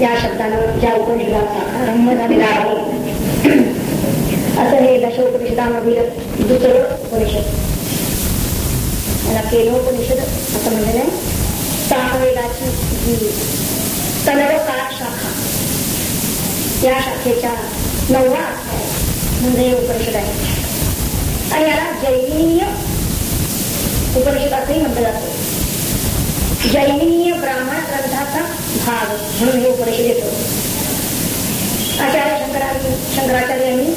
या शब्दानं ज्या उपनिषदाचा आरंभ झालेला आहे असं हे दशोपनिषदामधील दुसरं उपनिषद. याला केनोपनिषद असं म्हणलेलं आहे. सामवेदाची जी तलवकार शाखा, या शाखेच्या 9वा अध्याय म्हणजे उपनिषद आहे. आणि याला जैमिनीय उपनिषद असंही म्हटलं जातं. जैमिनीय ब्राह्मण ग्रंथाचा भाग म्हणून हे उपनिषद येतो. आचार्य शंकराचार्यांनी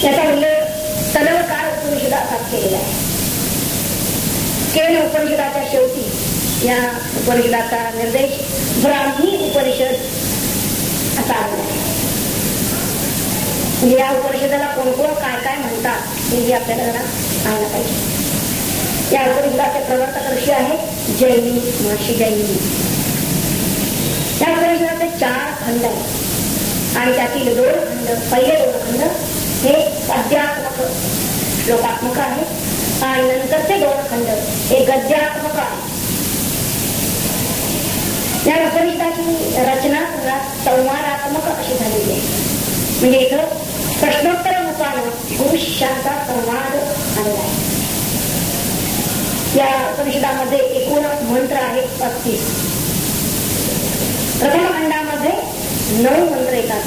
याचा उल्लेख तलवकार उपनिषदात केलेला आहे. केन उपनिषदाच्या शेवटी या उपनिषदाचा निर्देश ब्राह्मी उपनिषद असा आलेला आहे. या उपनिषदाला कोण कोण काय काय म्हणतात हे आपल्याला जरा सांगायला पाहिजे. या उपनिषदाचे प्रवर्तक ऋषी आहेत जैमिनी, महर्षी जैमिनी. या उपनिषदाचे 4 खंड आहेत आणि त्यातील 2 खंड, पहिले 2 खंड हे पद्यात्मक श्लोकात्मक आहेत आणि नंतरचे 2 खंड हे गद्यात्मक आहेत. या उपनिषदाची रचना संवादात्मक अशी झालेली आहे. म्हणजे इथं प्रश्नोत्तर रूपानं गुरु शिष्यांचा संवाद आलेला आहे. या उपनिषदामध्ये एकूण मंत्र आहेत 35. प्रथम खंडामध्ये 9 मंत्र येतात.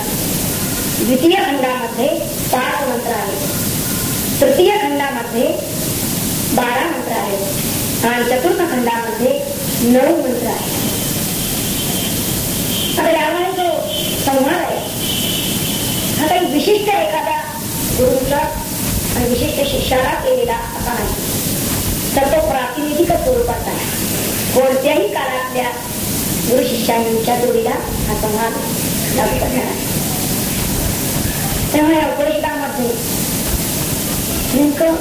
द्वितीय खंडामध्ये 5 मंत्र आहेत. तृतीय खंडामध्ये 12 मंत्र आहेत आणि चतुर्थ खंडामध्ये 9 मंत्र आहेत. आता यामुळे जो संवाद आहे हा काही विशिष्ट एखादा गुरुचा आणि विशिष्ट शिष्याला केलेला असा नाही, तर तो प्रातिनिधिक स्वरूपाचा आहे. कोणत्याही काळातल्या गुरु शिष्यांच्या जोडीला हा संवाद लागू करणार आहे. त्यामुळे उपनिषदामध्ये नेमकं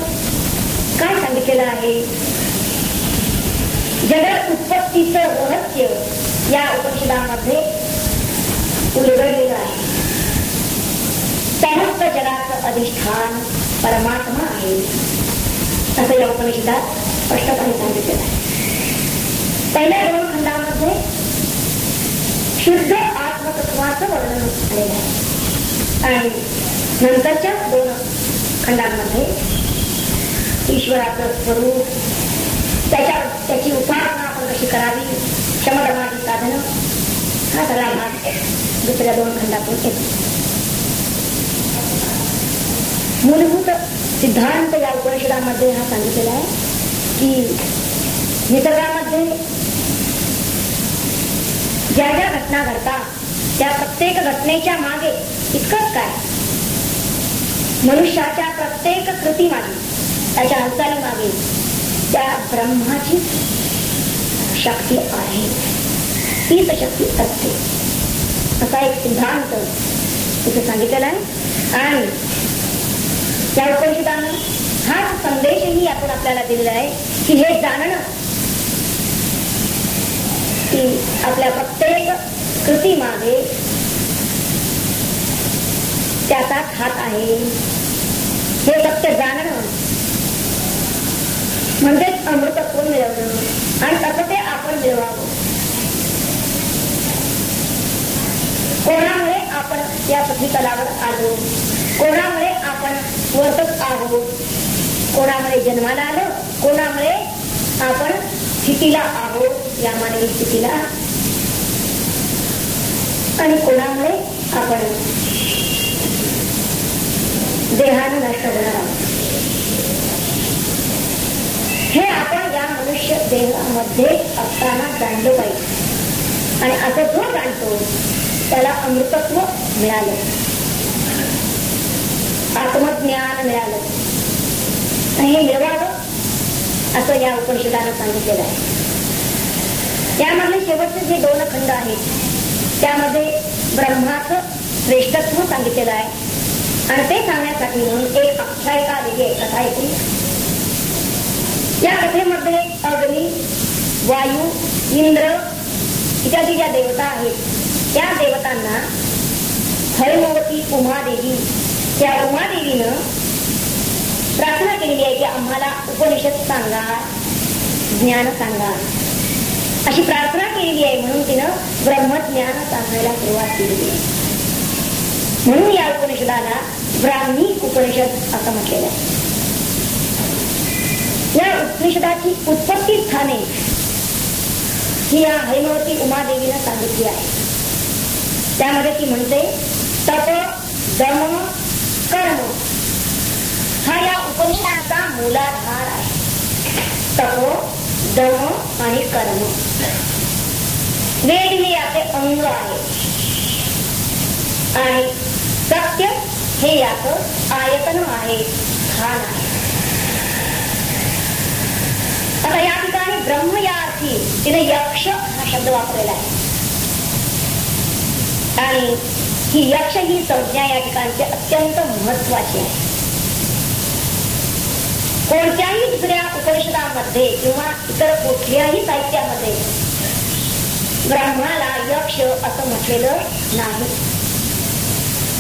काय सांगितलेलं आहे? जगत उत्पत्तीचं रहस्य या उपनिषदामध्ये उलगडलेलं आहे. समस्त जगाचं अधिष्ठान परमात्मा आहे असं या उपनिषदात स्पष्टपणे सांगितलेलं आहे. पहिल्या 2 खंडामध्ये शुद्ध आत्मतत्वाचं वर्णन झालेलं आहे आणि नंतरच्या 2 खंडांमध्ये ईश्वराचं स्वरूप, त्याची उपासना आपण कशी करावी, शमदमाची साधनं, हा सगळा भाग दुसऱ्या 2 खंडातून येतो. मूलभूत सिद्धांत या उपनिषदामध्ये हा सांगितलेला आहे की निसर्गामध्ये ज्या ज्या घटना घडतात त्या प्रत्येक घटनेच्या मागे इतकंच काय, मनुष्याच्या प्रत्येक कृती मागे, त्याच्या हालचाली मागे त्या ब्रह्माची शक्ती आहे, तीच शक्ती असते असा एक सिद्धांत तिथे सांगितलेला आहे. आणि या उपनिषदानं हा संदेशही आपण आपल्याला दिलेला आहे की हे जाणणं की आपल्या प्रत्येक कृती मागे त्याचाच हात आहे, हे सत्य जाणणं म्हणजेच अमृतत्व मिळवणं आणि तसं ते आपण मिळवावं. कोणामुळे आपण या पृथ्वीतलावर आलो, कोणामुळे आपण वर्तत आहोत, कोणामुळे जन्माला आलो, कोणामुळे आपण स्थितीला आहोत या मानवी स्थितीला, आणि कोणामुळे आपण देहानं नष्ट होणार आहोत. हे आपण या मनुष्य देहामध्ये असताना जाणलं पाहिजे. आणि असं जो जाणतो त्याला अमृतत्व मिळालं, आत्मज्ञान मिळालं. आणि हे मिळवावं असं या उपनिषदानं सांगितलेलं आहे. यामधले शेवटचे जे 2 खंड आहेत त्यामध्ये ब्रह्माचं श्रेष्ठत्व सांगितलेलं आहे आणि ते सांगण्यासाठी म्हणून एक आख्यायिका आलेली आहे, कथा येते. या कथेमध्ये अग्नी, वायू, इंद्र इत्यादी ज्या देवता आहेत त्या देवतांना हरिमवती उमादेवी, त्या उमादेवीनं प्रार्थना केलेली आहे की आम्हाला उपनिषद सांगा, ज्ञान सांगा. अशी प्रार्थना केलेली आहे. म्हणून तिनं ब्रह्मज्ञान सांगायला सुरुवात केलेली आहे. म्हणून या उपनिषदाला ब्राह्मी उपनिषद असं म्हटलेलं आहे. या उपनिषदाची उत्पत्ती स्थाने ही या हैमवती उमादेवीनं सांगितली आहे. त्यामध्ये ती म्हणते तप दम कर्म हा या उपनिषदाचा मूलाधार आहे. तप दम आणि कर्म वेद हे याचे अंग आहे आणि सत्य हे याचं आयतन आहे, स्थान आहे. आता या ठिकाणी ब्रह्म या अर्थी तिने यक्ष हा शब्द वापरलेला आहे आणि ही यक्ष ही संज्ञा या ठिकाणची अत्यंत महत्वाची आहे. कोणत्याही दुसऱ्या उपनिषदामध्ये किंवा इतर कुठल्याही साहित्यामध्ये ब्रह्माला यक्ष असं म्हटलेलं नाही.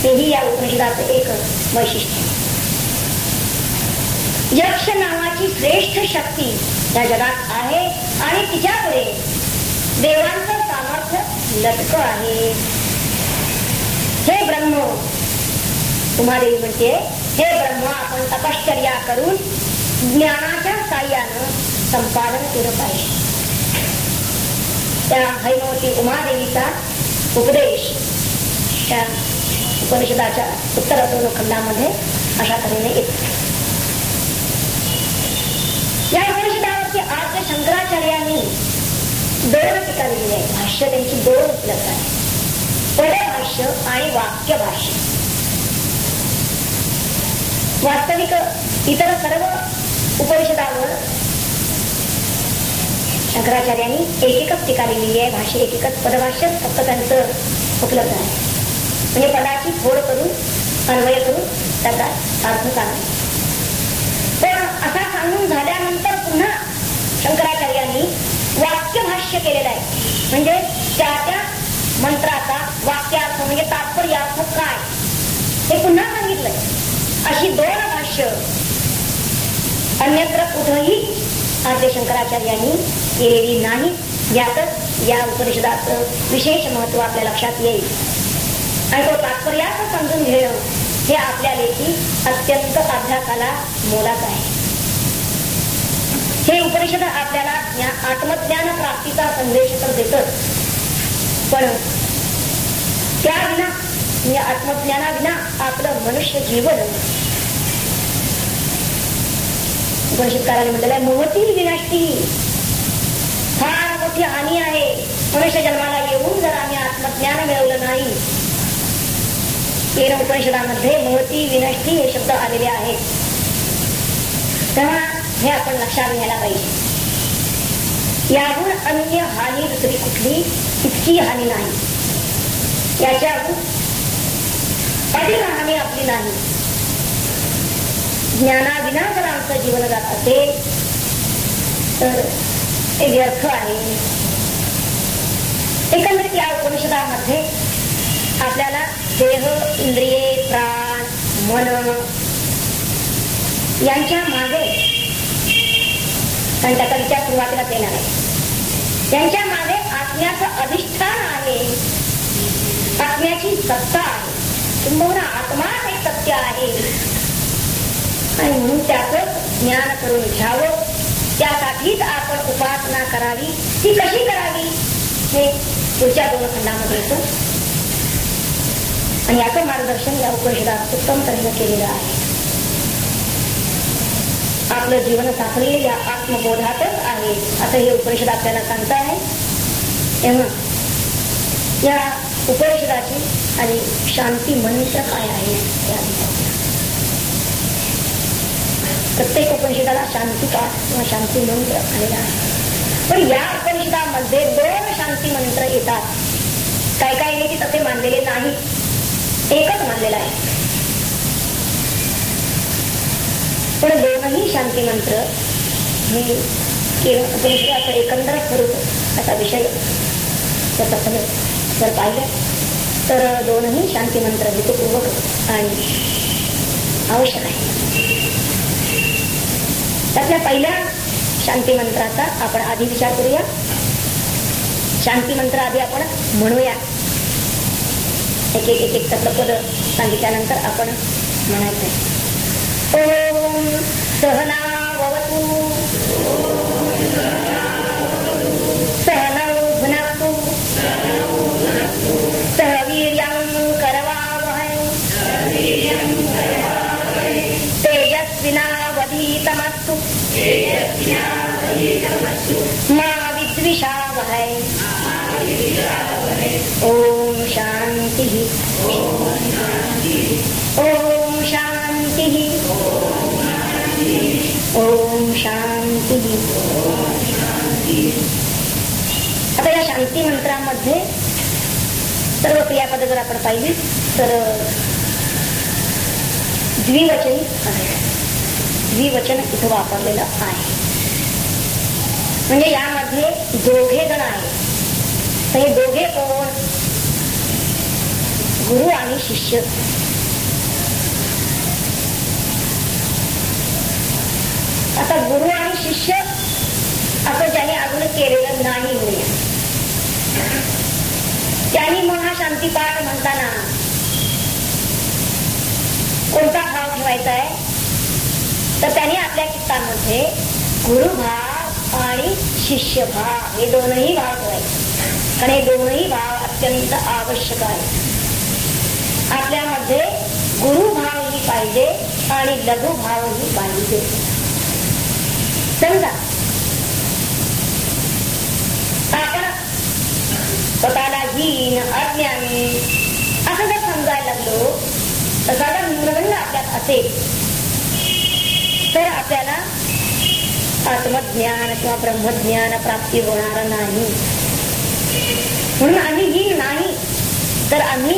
तेही या उपनिषदाचं एक वैशिष्ट्य. यक्ष नावाची श्रेष्ठ शक्ती या जगात आहे आणि तिच्यापुढे देवांचं सामर्थ्य लटक आहे. हे ब्रह्म, उमादेवी म्हणते, हे ब्रह्म आपण तपश्चर्या करून ज्ञानाच्या साह्यानं संपादन केलं पाहिजे. त्या हैमवती उमादेवीचा उपदेश त्या उपनिषदाच्या उत्तरोत्तर खंडामध्ये अशा तऱ्हेने येतो. या उपनिषदावरती आद्य शंकराचार्यांनी 2 टीका लिहिली आहे. भाष्य त्यांची 2 उपलब्ध आहे, पदभाष्य आणि वाक्य भाष्य. वास्तविक इतर सर्व उपनिषदावर शंकराचार्यांनी एकच टीका लिहिली आहे. भाष्य एकच, पदभाष्य फक्त त्यांचं उपलब्ध आहे. म्हणजे पदाची फोड करून अन्वय करून त्याचा अर्थ सांगणे. पण असा सांगून झाल्यानंतर पुन्हा शंकराचार्यांनी वाक्य भाष्य केलेलं आहे. म्हणजे त्या त्या मंत्राचा वाक्यार्थ म्हणजे तात्पर्यार्थ काय हे पुन्हा सांगितलंय. अशी 2 भाष्य अन्यत्र कुठंही आद्य शंकराचार्यांनी केलेली नाही. यातच या उपनिषदाचं विशेष महत्व आपल्या लक्षात येईल आणि तो तात्पर्यार्थ समजून घेणं हे आपल्या लेखी अत्यंत अभ्यासाला मोलाचं आहे. हे उपनिषद आपल्याला आत्मज्ञान प्राप्तीचा संदेश तर देतच, पण त्याविना म्हणजे आत्मज्ञानाविना आपलं मनुष्य जीवन उपनिषदकाराने म्हटलेलं आहे मोहतील विनाष्टी. फार मोठी हानी आहे मनुष्य जन्माला येऊन जर आम्ही आत्मज्ञान मिळवलं नाही. 13 उपनिषदामध्ये मोहती विनष्टी हे शब्द आलेले आहेत. तेव्हा हे आपण लक्षात घ्यायला पाहिजे. याहून अन्य हानी दुसरी कुठली इतकी हानी नाही. याच्याहून अधिक हानी आपली नाही. ज्ञानाविना जर आमचं जीवन जात असेल तर ते व्यर्थ आहे. एकंदरीत या उपनिषदामध्ये आपल्याला देह, इंद्रिये, प्राण, मन यांच्या मागे, कारण त्याचा विचार सुरुवातीला येणार आहे, त्यांच्या मागे आत्म्याचं अधिष्ठान आहे, आत्म्याची सत्ता आहे, किंबहुना आत्माच एक सत्य आहे आणि म्हणून त्याचं ज्ञान करून घ्यावं. त्यासाठीच आपण उपासना करावी. ती कशी करावी हे पुढच्या 2 खंडामध्ये येतं आणि याचं मार्गदर्शन या उपनिषदात उत्तम तऱ्हेने केलेलं आहे. आपलं जीवन साखळी या आत्मबोधातच आहे असं हे उपनिषद आपल्याला सांगत आहे. तेव्हा या उपनिषदाची आणि शांती मंत्र काय आहे प्रत्येक उपनिषदाला शांती पाठ किंवा शांती मंत्र आलेला आहे. पण या उपनिषदामध्ये 2 शांती मंत्र येतात. काय काय नाही तसे मानलेले नाही, एकच मानलेला आहे. पण 2ही शांती मंत्र हे उपनिषदाचं एकंदर स्वरूप असा विषय जर पाहिलं तर 2ही शांती मंत्र हेतुपूर्वक आणि आवश्यक आहे. त्यातल्या पहिल्या शांती मंत्राचा आपण आधी विचार करूया. शांती मंत्र आधी आपण म्हणूया. एक एक एक त्यातलं पद सांगितल्यानंतर आपण म्हणायचं. ओम सहना भवतु सहनौ भुनक्तु सह वीर्यं करवावहै तेजस्विनावधीतमस्तु मा विद्विषावहै. ओम शांति ओम शांति ओम शांति. आता या शांती मंत्रामध्ये सर्व क्रियापद जर आपण पाहिली तर द्विवचनी आहे. द्विवचन इथं वापरलेलं आहे. म्हणजे यामध्ये दोघे जण आहेत. तर हे दोघे कोण? गुरु आणि शिष्य. आता गुरु आणि शिष्य असं ज्याने अजून केलेलं नाही म्हणूया, त्यांनी मग हा शांतीपाठ म्हणताना कोणता भाव ठेवायचा आहे? तर त्यांनी आपल्या चित्तामध्ये गुरुभाव आणि शिष्यभाव हे दोनही भाव ठेवायचे. आणि हे दोनही भाव अत्यंत आवश्यक आहे. आपल्यामध्ये गुरुभावही पाहिजे आणि लघुभावही पाहिजे. समजा आपण स्वतःला हीन अज्ञानी असं जर समजायला लागलो, तसा जर न्यूनगंड आपल्यात असेल तर आपल्याला आत्मज्ञान किंवा ब्रह्मज्ञान प्राप्ती होणार नाही. म्हणून आम्ही हीन नाही तर आम्ही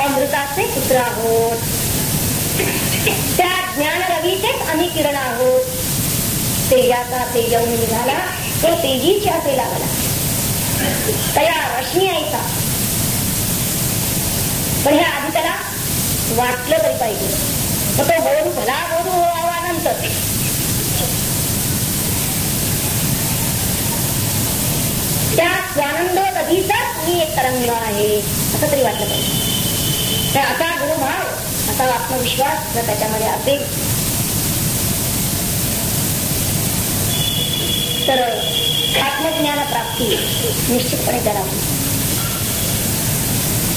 अमृताचे पुत्र आहोत. त्या ज्ञान रवीचेच आम्ही किरण आहोत. तेजाचा तेजवून निघाला तो तेजीच्या ते लागला तया रश्मी यायचा. पण हे आधी त्याला वाटलं तरी पाहिजे. मग तो बोलू भला बोलू व्हावा नंतर. त्या स्वानंद कधीचाच मी एक तरंग आहे असं तरी वाटलं पाहिजे. तर असा गुरुभाव, असा आत्मविश्वास जर त्याच्यामध्ये असेल तर आत्मज्ञान प्राप्ती निश्चितपणे त्याला होईल.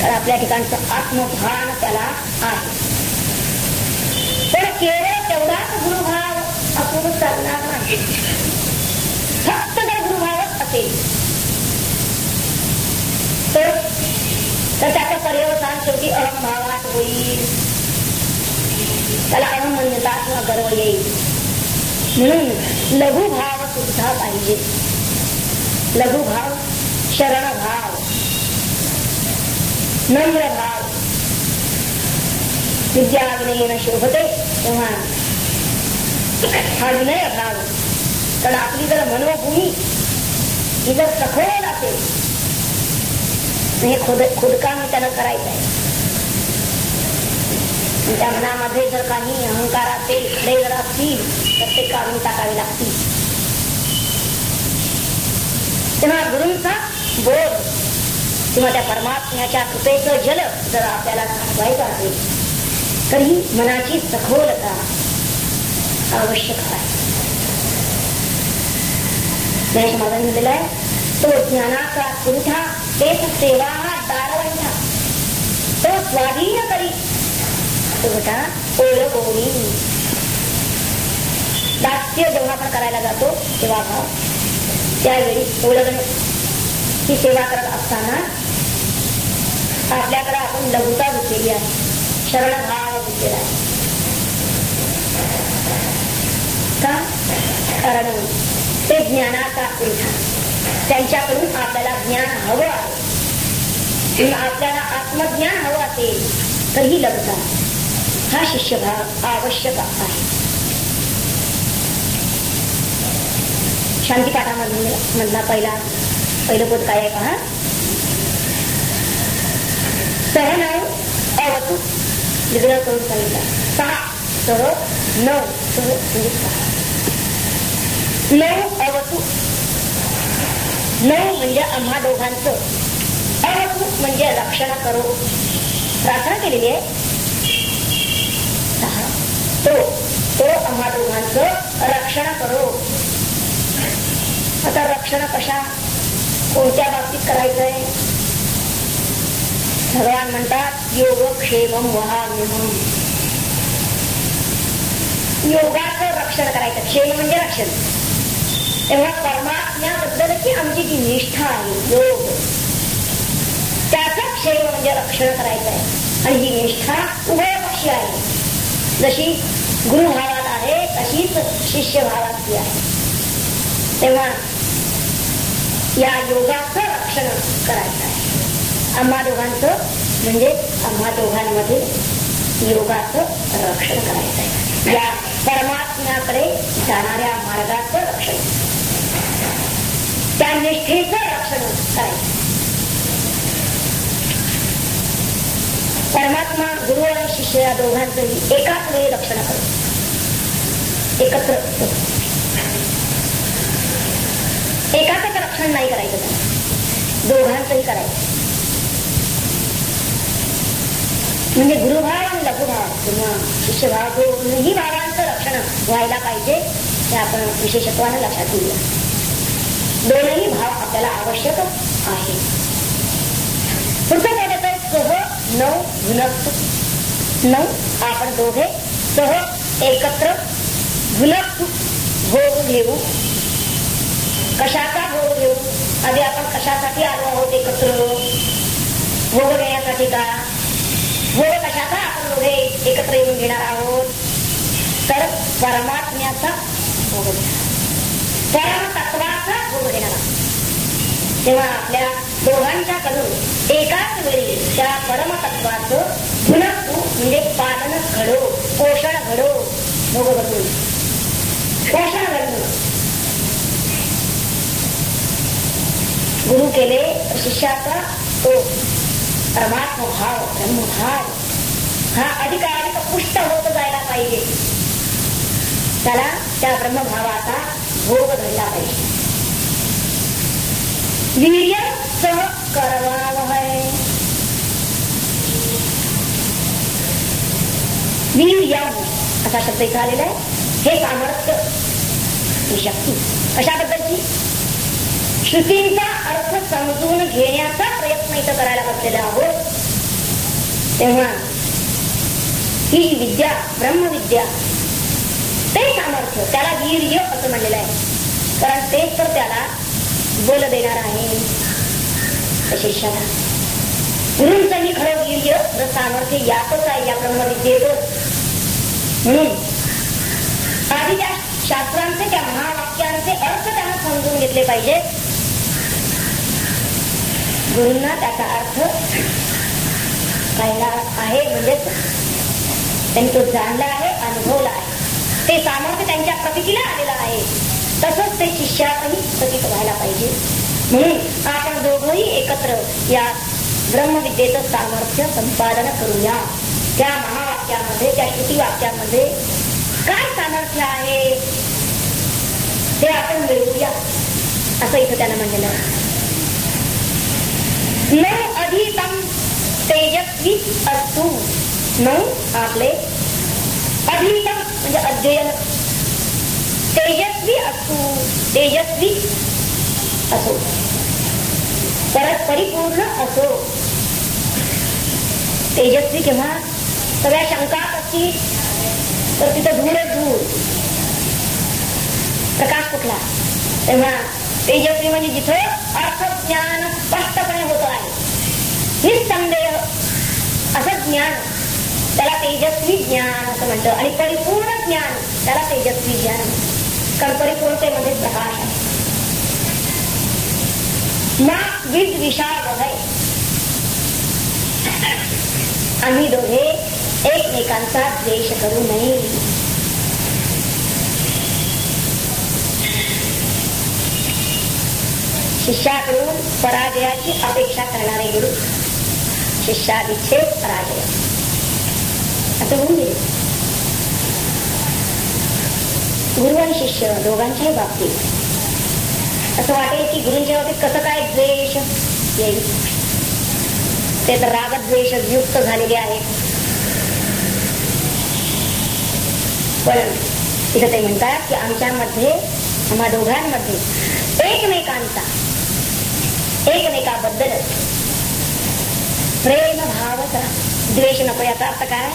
तर आपल्या ठिकाणचं आत्मभान त्याला आहे. पण केवळ तेवढाच गुरुभाव आपण चालणार नाही. फक्त जर गुरुभावच असेल तर त्याचं पर्यवसान शेवटी अहमभावात होईल. त्याला अहमन्यता किंवा गर्व येईल. म्हणून लघुभाव सुद्धा पाहिजे. लघुभाव, शरणभाव, नम्रभाव. विद्या विनयेन शोभते तेव्हा हा विनय भाव. कारण आपली जर मनोभूमी ही जर सखोल असेल, हे खोदकाम त्यानं करायचं आहे. त्या मनामध्ये जर काही अहंकाराचे खडे जर असतील तर ते काढून टाकावे लागतील. तेव्हा गुरूंचा बोध किंवा त्या परमात्म्याच्या कृपेचं जल जर आपल्याला थांबवायचं असेल तरी मनाची सखोलता आवश्यक आहे. गणेश महाराज म्हणलेला आहे, तो ज्ञानाचा पुरठा तेच सेवा दारवंठा, तो स्वाधीन करी तुमचा ओळखोनी. दास्य जेव्हा आपण करायला जातो तेव्हा भाव, त्यावेळी ओळखणे ही सेवा करत असताना आपल्याकडे आपण लघुता घेतलेली आहे, शरणभाव घेतलेला आहे. का? कारण ते ज्ञानाचा पुरठा, त्यांच्याकडून आपल्याला ज्ञान हवं आहे. आपल्याला आत्मज्ञान हवं असेल तर ही लघुता, हा शिष्यभाव आवश्यक आहे. शांतीपाठामधला पहिलं पद काय आहे पहा. सहन अवतु विग्रह करून सांगितला. सहा सह नऊ सह म्हणजे 6 नऊ अवतु. नऊ म्हणजे आम्हा दोघांचं, अवतू म्हणजे रक्षण करो. प्रार्थना केलेली आहे. तो आम्हा दोघांचं रक्षण करो. आता रक्षण कशा कोणत्या बाबतीत करायचंय? भगवान म्हणतात योगक्षेमम वहाम्यहम. योगाचं रक्षण करायचं. क्षेम म्हणजे रक्षण. तेव्हा परमात्म्याबद्दलची आमची जी निष्ठा आहे योग, त्याचं क्षेम म्हणजे रक्षण करायचं आहे. आणि ही निष्ठा उभयपक्षी आहे. जशी गुरुभावात आहे तशीच शिष्यभावातली आहे. तेव्हा या योगाचं रक्षण करायचं आहे. आम्हा दोघांचं म्हणजे आम्हा दोघांमध्ये योगाचं रक्षण करायचं आहे. या परमात्म्याकडे जाणाऱ्या मार्गाचं रक्षण, त्या निष्ठेचं रक्षण करायचं. परमात्मा गुरु आणि शिष्य या दोघांचंही एकाच वेळी रक्षण करतो. एकत्र एकाच रक्षण नाही करायचं, त्याला दोघांचंही करायचं. म्हणजे गुरुभाव आणि लघुभाव किंवा शिष्यभाव दोन्ही भावांचं रक्षण व्हायला पाहिजे. हे आपण विशेषत्वानं लक्षात घेऊया. दोनही भाव आपल्याला आवश्यक आहे. पुढचं बोलत आहे सह नऊ भुनक्तु. नऊ आपण दोघे सह एकत्र भुनक्तु भोग घेऊ. कशाचा भोग घेऊ? आधी आपण कशासाठी आलो आहोत एकत्र? भोग घेण्यासाठी का? भोग कशाचा आपण दोघे एकत्र येऊन घेणार आहोत? तर परमात्म्याचा भोग घेणार, परमतत्वाचा भोग घेणार आहोत. तेव्हा आपल्या दोघांच्याकडून एकाच वेळी त्या परमतत्वाचं भुनक्तु म्हणजे पालन घडो, पोषण घडो, भोग घडून पोषण घडून. गुरु केले शिष्याचा तो परमात्मा भाव, ब्रह्मभाव हा अधिकाधिक पुष्ट होत जायला पाहिजे. त्याला त्या ब्रह्मभावाचा भोग घडला पाहिजे. वीर्य सह करवावहै. वीर्यम असा शब्द इथं आलेला आहे. हे सामर्थ्य, ही शक्ती कशाबद्दलची? श्रुतींचा अर्थ समजून घेण्याचा प्रयत्न इथं करायला बसलेला आहोत. तेव्हा ही विद्या, ब्रह्मविद्या, ते सामर्थ्य, त्याला वीर्य असं म्हणलेलं आहे. कारण तेच तर त्याला बल देणार आहे शिष्याला. गुरूंचंही खरं वीर्य व सामर्थ्य यातच आहे, या ब्रह्मविद्येतच. म्हणून आधी त्या शास्त्रांचे, त्या महावाक्यांचे अर्थ त्यांना समजून घेतले पाहिजे. गुरूंना त्याचा अर्थ कळला आहे, म्हणजे त्यांनी तो जाणला आहे, अनुभवला आहे. ते सामर्थ्य त्यांच्या प्रतीला आलेलं आहे. तसंच ते शिष्यातही प्रतीत व्हायला पाहिजे. म्हणून आपण दोघंही एकत्र या ब्रह्मविद्येचं सामर्थ्य संपादन करूया. त्या महावाक्यामध्ये, त्या श्रुती वाक्यामध्ये काय सामर्थ्य आहे ते आपण मिळवूया, असं इथं त्यानं म्हणलेलं आहे. नऊ अधिकम तेजस्वी असू. नऊ आपले अधिकम म्हणजे अध्ययन, तेजस्वी असू, तेजस्वी असो, परत परिपूर्ण असो. तेजस्वी केव्हा? सगळ्या शंका असतील तर तिथं धूळच धूळ, प्रकाश कुठला? तेव्हा तेजस्वी म्हणजे जिथं अर्थज्ञान स्पष्टपणे होत आहे, निसंदेह असं ज्ञान, त्याला तेजस्वी ज्ञान असं म्हणतं. आणि परिपूर्ण ज्ञान त्याला तेजस्वी ज्ञान, कारण परिपूर्णतेमध्ये प्रकाश आहे. ना विद विषाद आहे. आम्ही दोघे एकमेकांचा द्वेष करू नये. शिष्याकडून पराजयाची अपेक्षा करणारे गुरु, शिष्यादिच्छे पराजय असं होऊन गेले. गुरु आणि शिष्य दोघांच्याही बाबतीत असं वाटेल की गुरूंच्या बाबतीत कसं काय द्वेष येईल. ते तर रागद्वेष युक्त झालेले आहे. पण इथं ते म्हणतात की आमच्यामध्ये, आम्हा दोघांमध्ये एकमेकाबद्दल प्रेम भावच राहा. द्वेष नको. याचा अर्थ काय?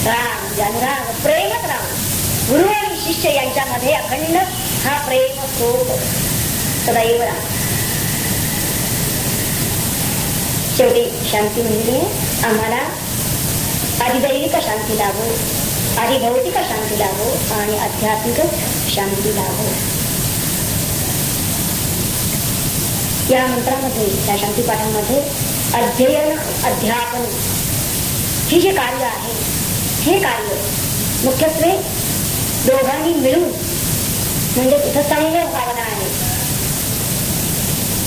राग, अनुराग, प्रेमच राहा. गुरु आणि शिष्य यांच्यामध्ये अखंड हा प्रेम स्रोत सदैव राहा. शेवटी शांती म्हणजे आम्हाला अधिदैविक शांती लाभो, अधिभौतिक शांती लाभो आणि आध्यात्मिक शांती लाभो. या मंत्रामध्ये, या शांतीपाठामध्ये अध्ययन, अध्यापन हे जे कार्य आहे, हे कार्य मुख्यत्वे दोघांनी मिळून, म्हणजे तिथं संघ भावना आहे,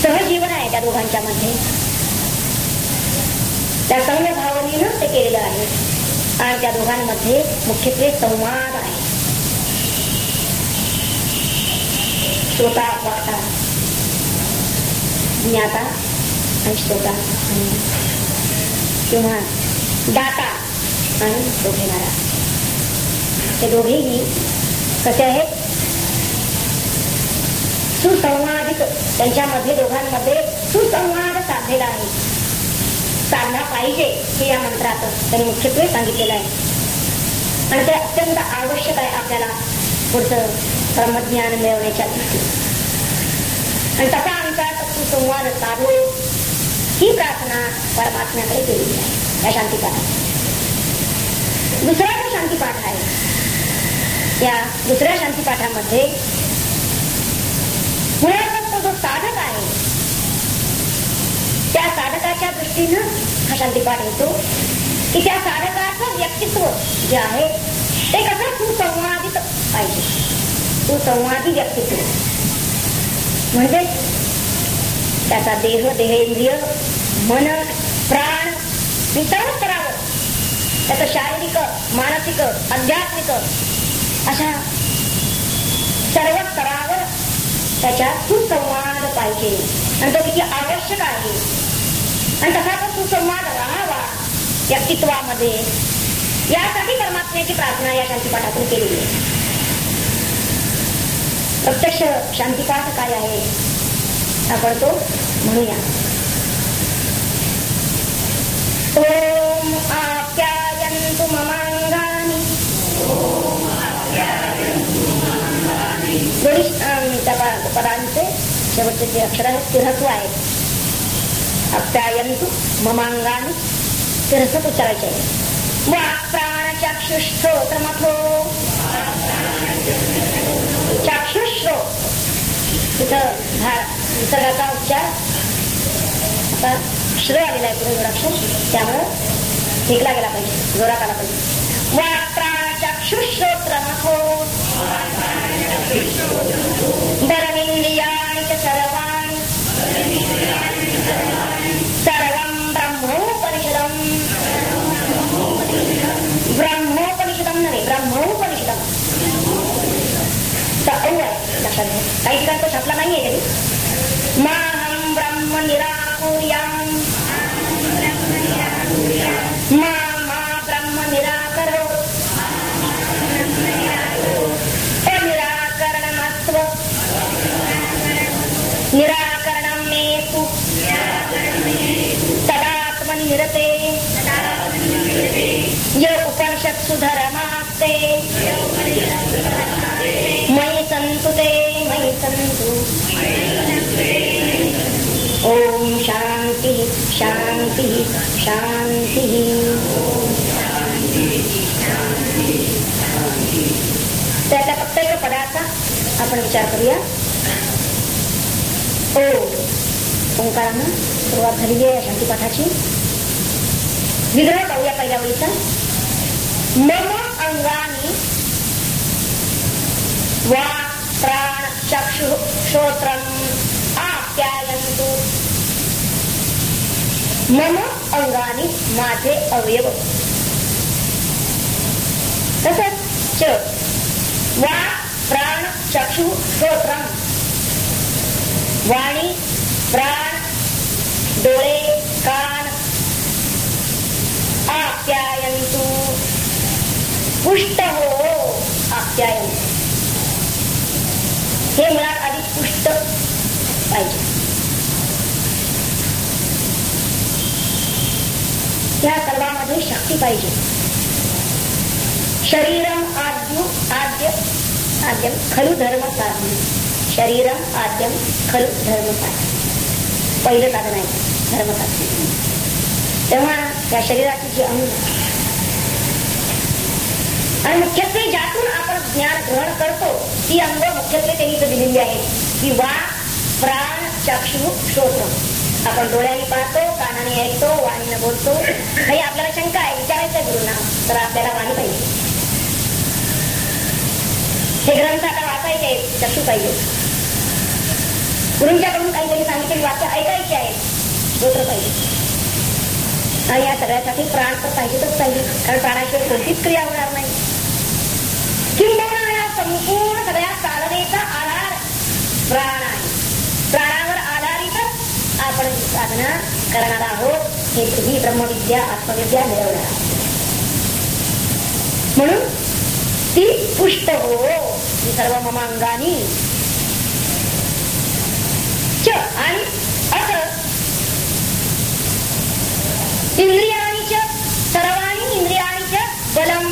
सहजीवन आहे त्या दोघांच्या मध्ये. त्या संघ भावनेनं ते केलेलं आहे आणि त्या दोघांमध्ये मुख्यत्वे संवाद आहे. श्रोता वक्ता, ज्ञाता आणि श्रोता, किंवा दाता आणि तो घेणारा, हे दोघेही कसे आहेत? सुसंवादित. त्यांच्यामध्ये दोघांमध्ये सुसंवाद साधलेला आहे, साधला पाहिजे हे या मंत्रात त्यांनी मुख्यत्वे सांगितलेलं आहे. आणि ते अत्यंत आवश्यक आहे आपल्याला पुढचं ब्रह्मज्ञान मिळवण्याच्या दृष्टीने. आणि तसा आमचा सुसंवाद साधो ही प्रार्थना परमात्म्याकडे केलेली आहे या शांतीपाठात. दुसरा जो शांतीपाठ आहे, या दुसऱ्या शांतीपाठामध्ये मुळात जो साधक आहे त्या साधकाच्या दृष्टीनं हा शांतीपाठ येतो की त्या साधकाचं व्यक्तित्व जे आहे ते कसं सुसंवादित पाहिजे. सुसंवादी व्यक्तित्व म्हणजे त्याचा देह, देहेंद्रिय, मन, प्राण हे सर्व स्तरावर, त्याचं शारीरिक, मानसिक, आध्यात्मिक अशा सर्व स्तरावर त्याच्या सुसंवाद पाहिजे. आणि तो किती आवश्यक आहे. आणि तसा तो सुसंवाद राहावा व्यक्तित्वामध्ये, यासाठी परमात्म्याची प्रार्थना या शांतीपाठातून केलेली आहे. प्रत्यक्ष शांतीपाठ काय आहे आपण तो म्हणूया. ओम आप्यायन्तु ममांगानि. त्या पदांचे शेवटचे जे अक्षर आहेत ते ह्रस्व आहेत. आप्यायन्तु ममांगानि ते ह्रस्व उच्चारायचे आहे. वाक् प्राण चक्षुश्रोत्रमथो. चक्षुश्रोत तिथं निसर्गाचा उच्चार आता श्र आलेला आहे पुढे जोडाक्षर, त्यामुळं फेकला गेला पाहिजे, जोरात आला पाहिजे. वाक् प्राण चक्षुश्रोत्रमथो धर्मेन्द्रियाणि च सर्वाणि सर्वं ब्रह्मोपनिषदम्. ब्रह्मोपनिषदम् नव्हे, ब्रह्मोपनिषदम्. लक्षात घ्या, काही ठिकाणी तो छापला नाहीये कधी. माहं ब्रह्म निराकुर्याम्. मा ब्रह्म निराकरो. अनिराकरणमस्व. निराकरणं मेतु तदात्मनिरते. य उपनिषत्सु धर्मास्ते मयि सन्तु ते मयि सन्तु. ओम शांति शांति शांति. त्याच्या प्रत्येक पदाचा आपण विचार करूया. ओंकारानं सुरुवात झालेली आहे शांतीपाठाची. विग्रह पाहूया पहिल्या ओळीचा. मम अंगानी वाक् प्राण चक्षु श्रोत्रम आप्यायन्तु. मम अंगानी माझे अवयव. तसंच च वाक् प्राण चक्षु श्रोत्रम वाणी, प्राण, डोळे, कान आप्यायन्तु पुष्ट हो आप्यायन्तु. हे मुळात आधी पुष्ट पाहिजे. त्या सर्वांमध्ये शक्ती पाहिजे. शरीरम आद्यम खलु धर्म साधन. शरीरम आद्यम खलु धर्म साधन. पहिलं साधन आहे धर्म साधन. तेव्हा त्या शरीराची जी अंग आणि मुख्यत्वे ज्यातून आपण ज्ञान ग्रहण करतो ती अंग मुख्यत्वे त्यांनी दिलेली आहे की वाक, प्राण, चक्षु, श्रोत्र. आपण डोळ्याने पाहतो, कानाने ऐकतो, वाणीने बोलतो. काही आपल्याला शंका आहे, विचारायचं गुरुंना, तर आपल्याला वाणी पाहिजे. हे ग्रंथ आता वाचायचे आहेत, चक्षु पाहिजे. गुरुंच्याकडून काहीतरी सांगितलेली वाक्य ऐकायची आहेत, श्रोत्र पाहिजे. आणि या सगळ्यासाठी प्राण तर पाहिजेच पाहिजे, कारण प्राणाशिवाय कोणतीच क्रिया होणार नाही. किंबहुना या संपूर्ण सगळ्या साधनेचा आधार प्राण आहे. प्राणावर आधारितच आपण साधना करणार आहोत. ही ब्रह्मविद्या, आत्मविद्या मिळवणार आहोत. म्हणून ती पुष्ट हो ही सर्व ममांगानी च. आणि असं इंद्रियाणी च सर्वाणी इंद्रियाणी च बलम.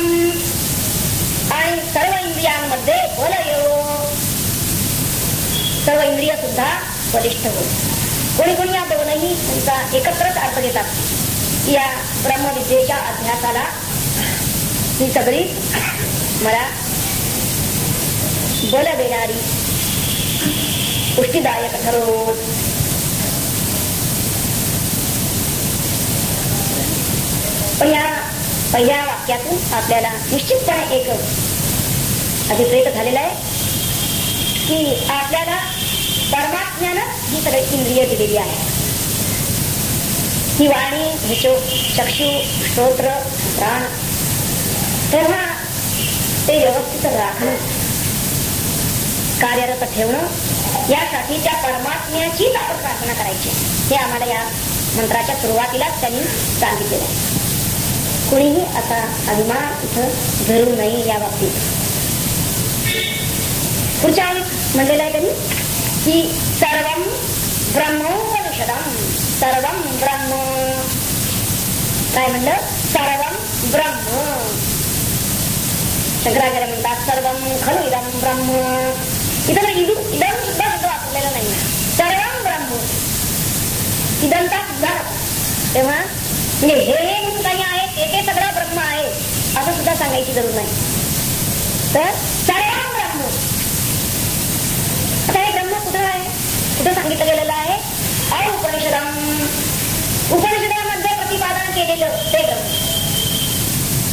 आणि सर्व इंद्रियांमध्ये बल येऊ. सर्व इंद्रिय सुद्धा बलिष्ठ हो. कोणी कोणी या दोनही त्यांचा एकत्रच अर्थ घेतात. या ब्रह्मविद्येच्या अभ्यासाला ही सगळी मला बल देणारी पुष्टीदायक ठरो. पण या पहिल्या वाक्यातून आपल्याला निश्चितपणे एक अभिप्रेत झालेला आहे की आपल्याला परमात्म्यानं ही सगळी इंद्रिय दिलेली आहे. ही वाणी, हे चक्षु, श्रोत्र, प्राण. तेव्हा ते व्यवस्थित राखणं, कार्यरत ठेवणं, यासाठी त्या परमात्म्याचीच आपण प्रार्थना करायची. हे आम्हाला या मंत्राच्या सुरुवातीलाच त्यांनी सांगितलेलं आहे. कुणीही असा अभिमान इथं धरू नये या बाबतीत. पुढच्या म्हणलेलं आहे त्यांनी की सर्वं ब्रह्मोपनिषदं. सर्वं ब्रह्म. काय म्हणलं? सर्वं ब्रह्म. शंकराचार्य म्हणतात सर्वं खलु इदं ब्रह्म. इथं इदं सुद्धा शब्द वापरलेला नाही. सर्वं ब्रह्म. इदंता सुद्धा. तेव्हा म्हणजे हे म्हणून काही आहे ते सगळं ब्रह्म आहे असं सुद्धा सांगायची जरूर नाही. तर सर्व ब्रह्म. आता हे ब्रह्म कुठं आहे? कुठं सांगितलं गेलेलं आहे? उपनिषदम. उपनिषदामध्ये प्रतिपादन केलेलं ते ब्रह्म.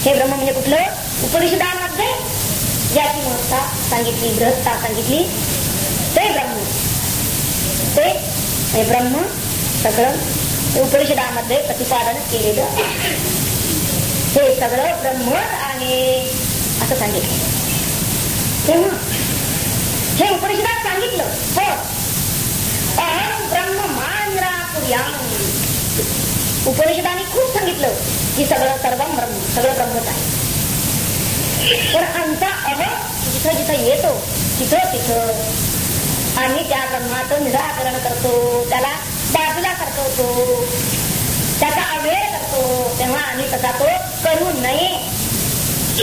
हे ब्रह्म म्हणजे कुठलं? उपनिषदामध्ये ज्याची महत्ता सांगितली, बृहत्ता सांगितली ते ब्रह्म. ते ब्रह्म सगळं उपनिषदामध्ये प्रतिपादन केलेलं हे सगळं ब्रह्म आहे असं सांगितलं. तेव्हा हे उपनिषदात सांगितलं हो. अहं ब्रह्म मान्राकुर्याम. उपनिषदाने खूप सांगितलं की सगळं सर्वं ब्रह्म, सगळं ब्रह्मच आहे. पण आमचा अहं जिथं जिथं येतो तिथं तिथं आम्ही त्या ब्रह्माचं निराकरण करतो, त्याला बाजूला सरकवतो, त्याचा अवेळ करतो. तेव्हा आम्ही तसा तो करू नये.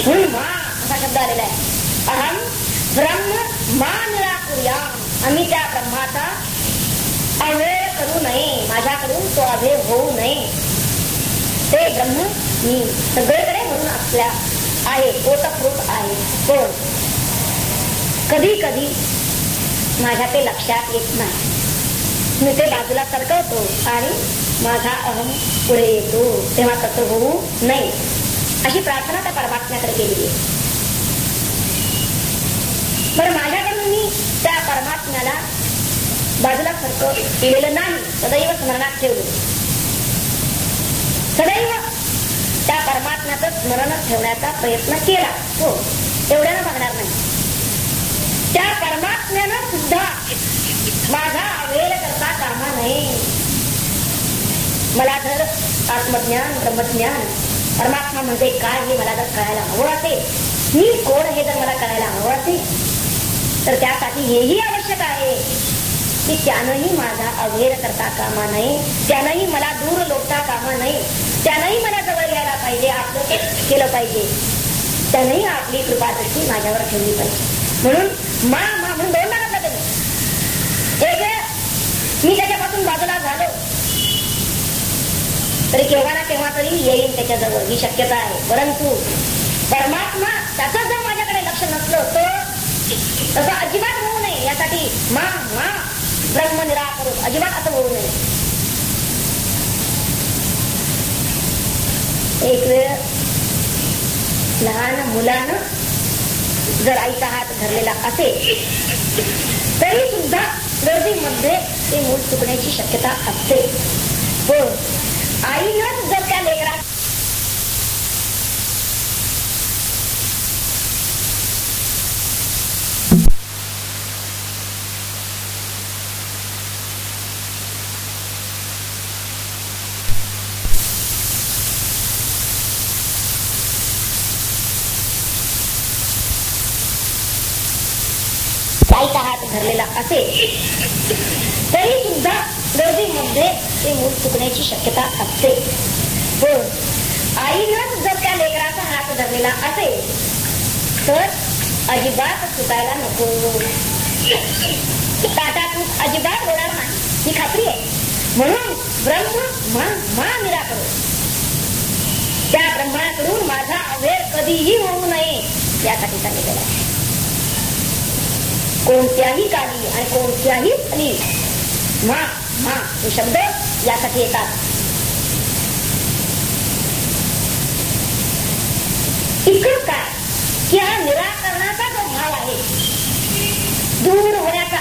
म्हणून मा असा शब्द आलेला आहे. अहं ब्रह्म मा निराकुर्याम. आम्ही त्या ब्रह्माचा अवेळ करू नये, माझ्याकडून तो अवेळ होऊ नये. ते ब्रह्म मी सगळीकडे म्हणून आपल्या आहे, ओतप्रोत आहे. पण कधी कधी माझ्या ते लक्षात येत नाही. मी ते बाजूला सरकवतो आणि माझा अहम पुढे येतो. तेव्हा तसं होऊ नये अशी प्रार्थना त्या परमात्म्याकडे केलेली आहे. बरं, माझ्याकडून मी त्या परमात्म्याला बाजूला केलेलं नाही. सदैव स्मरणात ठेवलं. सदैव त्या परमात्म्याचं स्मरण ठेवण्याचा प्रयत्न केला. हो, एवढ्यानं बघणार नाही. त्या परमात्म्यानं सुद्धा माझा अवहेल करता कामा नये. मला जर आत्मज्ञान ब्रह्मज्ञान परमात्मा म्हणजे काय हे मला जर कळायला हवं असेल, मी कोण हे जर मला कळायला हवं असेल, तर त्यासाठी हेही आवश्यक आहे की त्यानंही माझा अवहेल करता कामा नये, त्यानंही मला दूर लोटता कामा नये, त्यानंही मला जवळ घ्यायला पाहिजे, आपलं केलं पाहिजे, त्यानंही आपली कृपादृष्टी माझ्यावर ठेवली पाहिजे. म्हणून मा म्हणून दोन नावाला तरी एक मी त्याच्यापासून बाजूला झालो तरी केव्हा ना केव्हा तरी येईल त्याच्याजवळ, ही शक्यता आहे. परंतु परमात्मा त्याचं जर माझ्याकडे लक्ष नसलं तर तसं अजिबात होऊ नये, यासाठी मा ब्रह्म निराकरून अजिबात असं होऊ नये. एक वेळ लहान मुलानं जर आईचा हात धरलेला असेल तरी सुद्धा गर्दीमध्ये ते मूल चुकण्याची शक्यता असते. हो, आईनंच जर त्या लेकरा आईचा हात धरलेला असेल तरी सुद्धा गर्दीमध्ये ते मूल चुकण्याची शक्यता असते. हो, आईनंच जर त्या लेकराचा हात धरलेला असेल तर अजिबात चुकायला नको. ताटातून अजिबात होणार नाही, ही खात्री आहे. म्हणून ब्रह्म मा निराकरण, त्या ब्रह्माकडून माझा अवहेल कधीही होऊ नये यासाठी सांगितलेला आहे. कोणत्याही काली आणि कोणत्याही स्थळी मा हे शब्द यासाठी येतात. इकडं काय की हा निराकरणाचा जो भाव आहे, दूर होण्याचा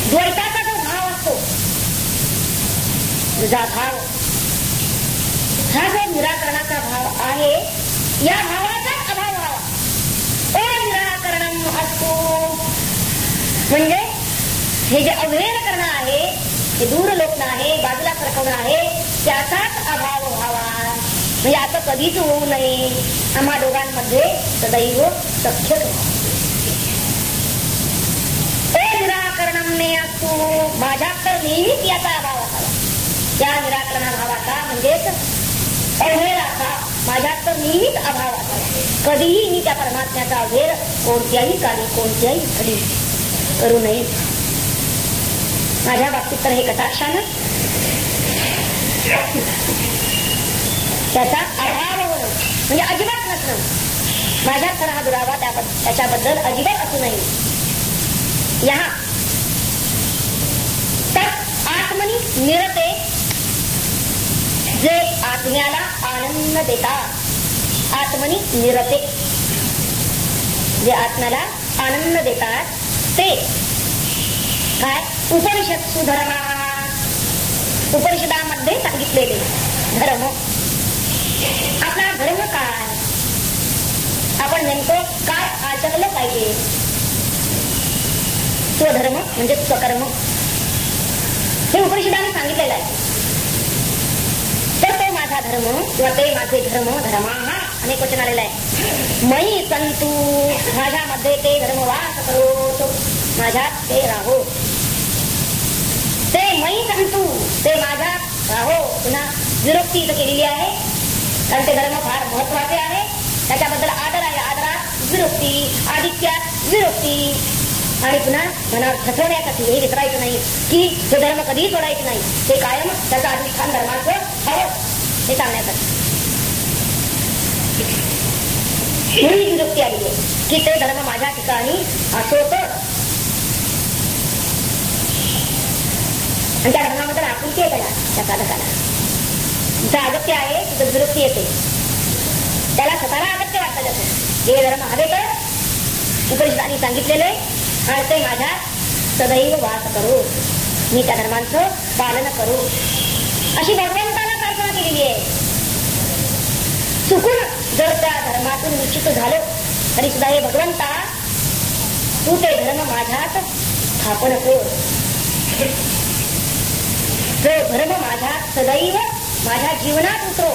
द्वैताचा जो भाव असतो, तुझा भाव, हा जो निराकरणाचा भाव आहे, या भावाचाच अभाव व्हावा. निराकरणम असतो म्हणजे हे जे अवहेल करणं आहे, हे दूर लोटणं आहे, बाजूला सरकवणं आहे, त्याचाच अभाव व्हावा. म्हणजे असं कधीच होऊ नये. आम्हा दोघांमध्ये सदैव सख्य निराकरणम ने असतो, माझ्यात तर नेहमीच याचा अभाव असावा. त्या निराकरणा भावाचा म्हणजेच अवहेलाचा माझ्यात तर नेहमीच अभाव असावा. कधीही मी त्या परमात्म्याचा अवहेल कोणत्याही काली कोणत्याही स्थळी करू नये. माझ्या बाबतीत तर हे कटाक्षानं त्याचा अभाव होणं म्हणजे अजिबात नसणं. माझ्यात तर हा दुरावा त्याच्याबद्दल अजिबात असू नये. यहाँ तर आत्मनी निरते, जे आत्म्याला आनंद देतात, आत्मनी निरते, जे आत्म्याला आनंद देतात ते काय? उपनिषद सुधर्मा, उपनिषदामध्ये सांगितलेले धर्म. आपला धर्म काय? आपण नेमकं काय आचरलं पाहिजे? स्वधर्म म्हणजे स्वकर्म हे उपनिषदाने सांगितलेलं आहे. तर तो माझा धर्म किंवा ते माझे धर्म, धर्माहा अनेक वचन आलेलं आहे. मयी संतू, माझ्यामध्ये ते धर्म वास करो, माझ्यात ते राहो. ते मयी संतू, ते माझ्यात राहो. पुन्हा विरक्ती इथं केलेली आहे, कारण ते धर्म फार महत्वाचे आहे. त्याच्याबद्दल आदर आहे. आदरात विरक्ती, आदित्यात विरक्ती. आणि पुन्हा मनावर ठसवण्यासाठी हे विसरायचं नाही की हे धर्म कधीही सोडायचे नाही, ते कायम त्याचं अधिष्ठान धर्माचं हवं हे सांगण्यासाठी ही विरक्ती आली आहे की ते धर्म माझ्या ठिकाणी असो तर. आणि त्या धर्माबद्दल आपुलकी आहे त्या साधकाला. जिथं अगत्य आहे तिथं विरक्ती येते. त्याला स्वतःला अगत्य वाटतं जातं. हे धर्म हवे तर उपनिषदांनी सांगितलेले आणि ते माझ्या सदैव वास करू, मी त्या धर्मांचं पालन करू, अशी भगवंताला प्रार्थना केलेली आहे. चुकून जर त्या धर्मातून निश्चित झालो तरी सुद्धा हे भगवंता तू ते धर्म माझ्यात स्थापन कर. जो धर्म माझ्यात सदैव माझ्या जीवनात उतरो,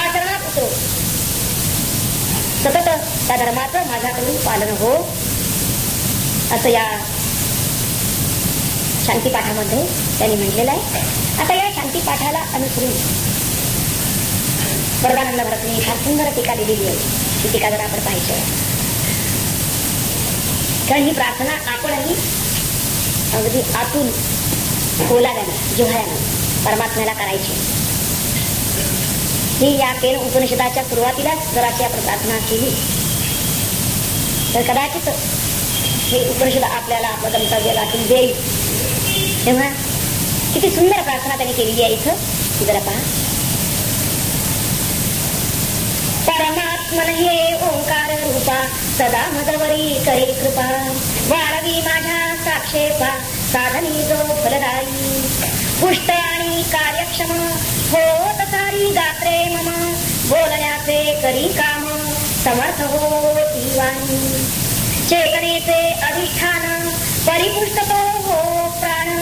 आचरणात उतरो. सतत त्या धर्माचं माझ्याकडून पालन हो, असं या शांतीपाठामध्ये त्यांनी म्हटलेलं आहे. आता या शांतीपाठाला अनुसरून वरदानंद भरतने फार सुंदर टीका दिलेली आहे. ही टीका जर आपण पाहिजे, कारण ही प्रार्थना आपणही अगदी आतून बोलाव्यानं, जिव्हाळ्यानं परमात्म्याला करायची. ही या केन उपनिषदाच्या सुरुवातीलाच जराची आपण प्रार्थना केली तर कदाचित हे उपनिषद आपल्याला आपलं गंतव्य गाठून देईल. तेव्हा किती सुंदर प्रार्थना त्यांनी केलेली आहे इथं, ती जरा पहा. परमात्मन हे ओंकार रूपा, सदा मजवरी करे कृपा, वाढवी माझ्या साक्षेपा, साधनी जो फलदायी, पुष्ट आणि कार्यक्षम, होत सारी गात्रे मम, बोलण्याचे करी काम, समर्थ हो ती वाणी, चेतनेचे अधिष्ठान, परिपुष्ट तो हो प्राण,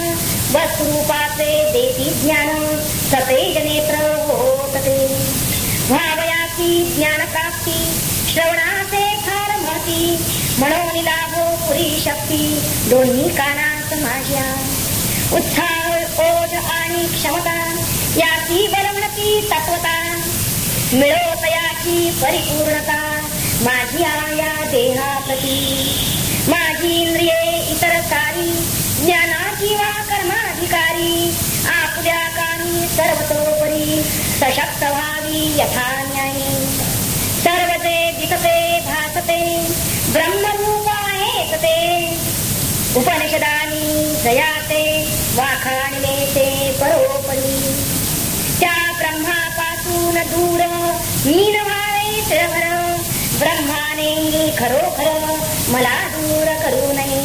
वस्तुरूपाचे देती ज्ञान, सतेज नेत्र होत ते, भावयाची ज्ञानप्राप्ती, श्रवणाचे फार महती, म्हणून लाभो पुरी शक्ती, दोन्ही कानात माझ्या, उत्साह ओज आणि क्षमता, याची बलवणती तत्वता, मिळो तयाची परिपूर्णता, माझी या देहाप्रती, माझी इंद्रिये इतर सारी, ज्ञानाची वा कर्माधिकारी, आपल्या कामी सर्वतोपरी, सशक्त व्हावी यथा न्यायी, सर्व जे दिसते भासते, ब्रह्मरूप आहेच ते, उपनिषदानी जयाते, वाखाणले ते परोपरी, त्या ब्रह्मापासून दूर, मी नव्हावे तिळभर, ब्रह्माने खरोखर मला दूर करू नये,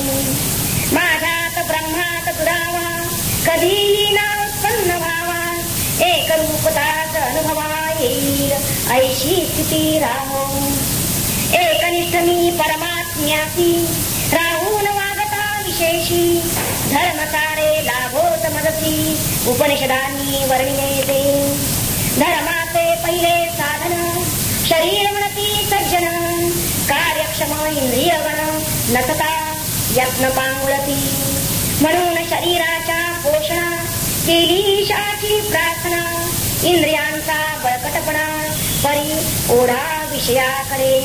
माझ्यात ब्रह्मात दुरावा, कधीही ना उत्पन्न व्हावा, एक रूपताच अनुभवा येईल, ऐशी स्थिती राहो, एकनिष्ठ मी परमात्म्याची, राहून वागता विशेषी, धर्मसारे लाभोत मदती, उपनिषदांनी वर्णिले ते, धर्माचे पहिले साधन, शरीर म्हणती सज्जन, कार्यक्षम इंद्रियगण, नसता यत्न पांगुळती, म्हणून शरीराच्या पोषणा, केली ईशाची प्रार्थना, इंद्रियांचा बळकटपणा, परी ओढा विषयाकडे,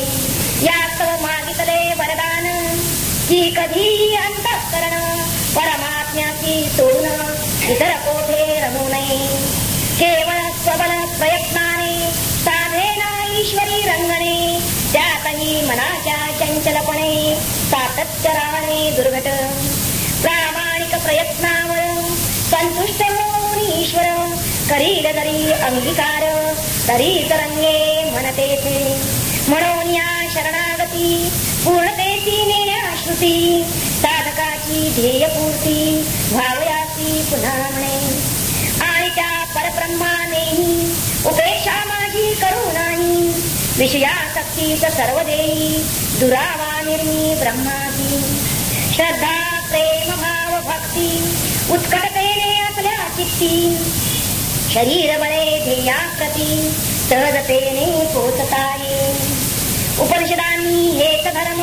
यात मागितले वरदान, की कधी अंतःकरण, परमात्म्याची सोडून, इतर कोठे रमू नये, केवळ स्वबल प्रयत्नाने, साधेना ईश्वरी रंगणे, त्यातही मनाच्या चंचलपणे, सातत्य राहणे दुर्घट, प्रामाणिक प्रयत्नावर संतुष्ट होऊन ईश्वर, करील जरी अंगीकार, तरी तरंगे म्हणते थे, म्हणून या शरणागती, पूर्णतेची नेण्याश्रुती, साधकाची ध्येयपूर्ती, व्हावयाची पुन्हा म्हणे, आणि त्या परब्रह्मानेही उपेक्षा माझी करू नाही, विषयासक्तीच सर्व देई, दुरावा निर्मी ब्रह्माची, श्रद्धा प्रेम भाव भक्ती, उत्कटतेने असल्या चित्ती, शरीर बळे ध्येयाप्रती, सहजतेने पोचताये, उपनिषदांनी हेच धर्म,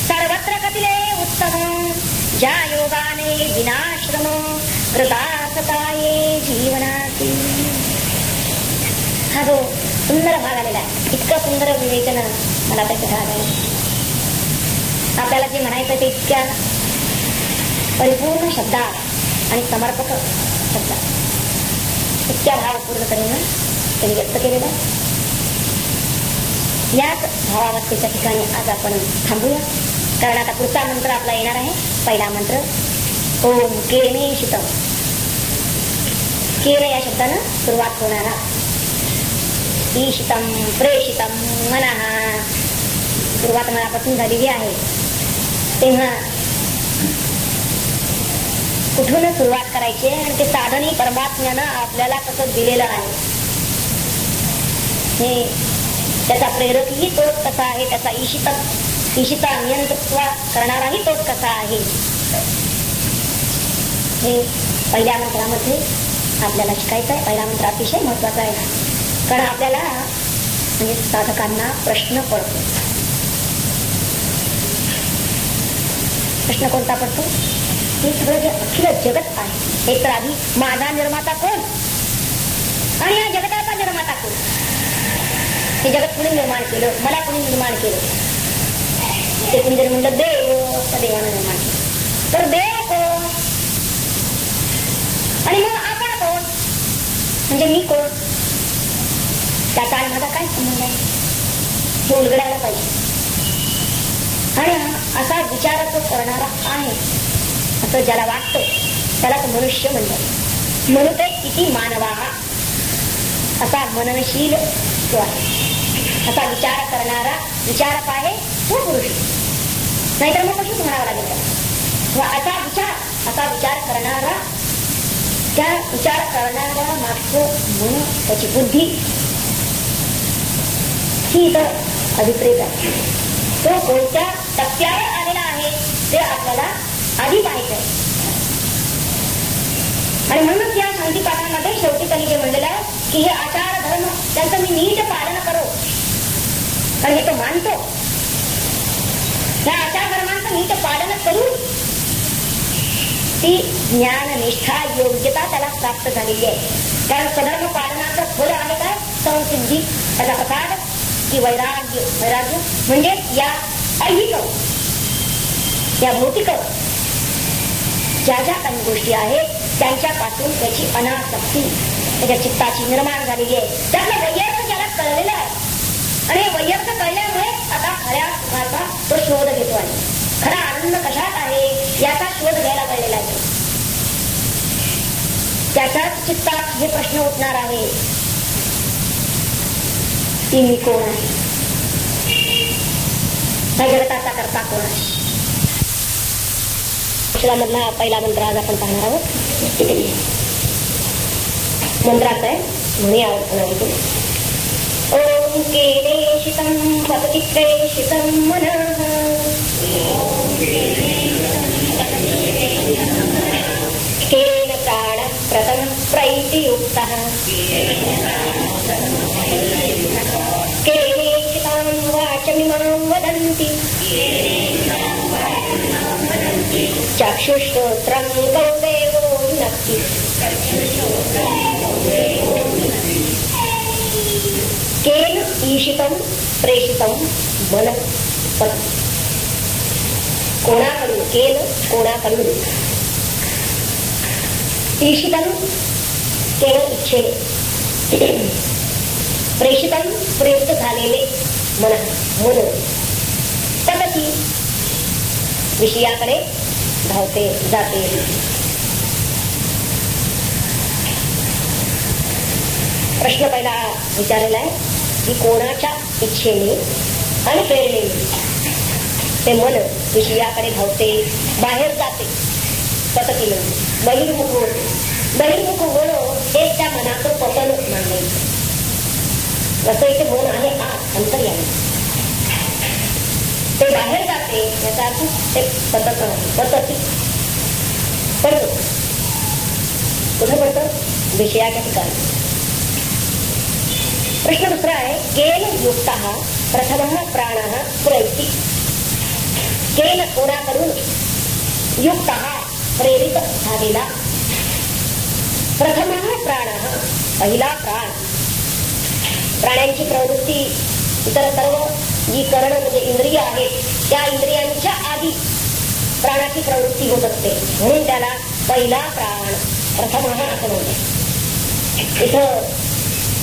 सर्वत्र कथिले उत्तम, ज्या योगाने विनाश्रम, कृतार्थताये जीवनाची. हा जो सुंदर भाग आलेला आहे, इतकं सुंदर विवेचन मला त्याचे भाग आहे. आपल्याला जे म्हणायचं ते इतक्या परिपूर्ण शब्दात आणि समर्पक शब्दात, इतक्या भावपूर्ण तऱ्हेनं त्यांनी व्यक्त केलेला आहे. याच भावावस्थेच्या ठिकाणी आज आपण थांबूया, कारण आता पुढचा मंत्र आपला येणार आहे. पहिला मंत्र ओम केने शितम. केन या शब्दानं सुरुवात होणारा, ईशितम प्रेषितम मनः, सुरुवात मनापासून झालेली आहे. तेव्हा कुठून सुरुवात करायची आणि ते साधनही परमात्म्यानं आपल्याला कसं दिलेलं आहे, हे त्याचा प्रेरकही तोच कसा आहे, त्याचा ईशितम ईशिता नियंत्रित्व करणाराही तोच कसा आहे, हे पहिल्या मंत्रामध्ये आपल्याला शिकायचं आहे. पहिला मंत्र अतिशय महत्वाचा आहे, कारण आपल्याला म्हणजे साधकांना प्रश्न पडतो. प्रश्न कोणता पडतो? हे सगळं जे अखिल जगत आहे, एक तर आधी माझा निर्माता कोण आणि या जगताचा निर्माता कोण? हे जगत कुणी निर्माण केलं? मला कुणी निर्माण केलं? ते कुणी जरी म्हणलं देव, तर देवानं निर्माण केलं. तर देव कोण आणि मग आपण कोण, म्हणजे मी कोण? त्याचा आणि माझा काय संबंध आहे हे उलगडायला पाहिजे. आणि असा विचार तो करणारा आहे असं ज्याला वाटतं त्याला तो मनुष्य म्हणतात. म्हणून ते किती मानवा असा मननशील तो आहे, असा विचार करणारा विचारक आहे तो पुरुष. नाहीतर मग पशुच म्हणावं लागेल. असा विचार करणारा, त्या विचार करणारा मागचं मन, त्याची बुद्धी ही तर अभिप्रेत आहे. तो कोणत्या टप्प्यावर आलेला आहे ते आपल्याला आधी पाहायचं आहे. आणि म्हणूनच या शांतीपाठामध्ये शेवटी त्यांनी जे म्हणलेलं आहे की हे आचार धर्म त्यांचं मी नीट पालन करो, आणि हे तो मानतो. या आचार धर्मांचं नीट पालन करून ती ज्ञाननिष्ठा योग्यता त्याला प्राप्त झालेली आहे. कारण सधर्म पालनाचं फळ आहे काय? संसिद्धी, त्याचा प्रसाद की वैराग्य. वैराग्य म्हणजे या ऐहिक, या भौतिक ज्या ज्या काही गोष्टी आहेत त्यांच्यापासून त्याची अनासक्ती त्याच्या चित्ताची निर्माण झालेली आहे. त्यातलं वैयर्थ ज्याला कळलेलं आहे, आणि वैयर्थ कळल्यामुळे आता खऱ्या सुखाचा तो शोध घेतो आहे. खरा आनंद कशात आहे याचा शोध घ्यायला कळलेला आहे. त्याच्याच चित्तात हे प्रश्न उठणार आहे की मी कोण आहे, त्या जगताचा करता कोण आहे. मधला पहिला मंत्र आज आपण पाहणार आहोत. मंत्राचा आहे म्हणे आवडतो. ओम केलेशितं वदति प्रेषितं मनः, केन प्राण प्रथम प्रैतियुक्तः, केनेशितां वाचमिमां वदन्ति, चक्षुश्रोत्रं गौदेवो युनक्ति. केन ईशितं प्रेषितं मन पद. कोणाकडून? केन कोणाकडून? ईशितं केवळ इच्छेने, प्रेषितं प्रेरित झालेले मन मन, तदती विषयाकडे धावते जाते. प्रश्न पहिला विचारलेला आहे की कोणाच्या इच्छेने आणि प्रेरणेने ते मन विषयाकडे धावते, बाहेर जाते, पतकीनं बहिर्मुख होते. बहिर्मुख होणं हे त्या मनाचं पतन मानायचं. जसं इथे मन आहे अंतर्यामी, ते बाहेर जाते याचा अर्थ ते पतत पतती पडतो. कुठं पडतं? विषयाच्या ठिकाणी. प्रश्न दुसरा आहे केन युक्तः प्रथमः प्राणः प्रैति. केन कोणाकडून? युक्तः प्रेरित झालेला. प्रथमः प्राणः पहिला प्राण. प्राण्यांची प्रवृत्ती इतर सर्व जी करण म्हणजे इंद्रिय आहेत त्या इंद्रियांच्या आधी प्राणाची प्रवृत्ती होत असते, म्हणून त्याला पहिला प्राण प्रथमः असं म्हणते. इथं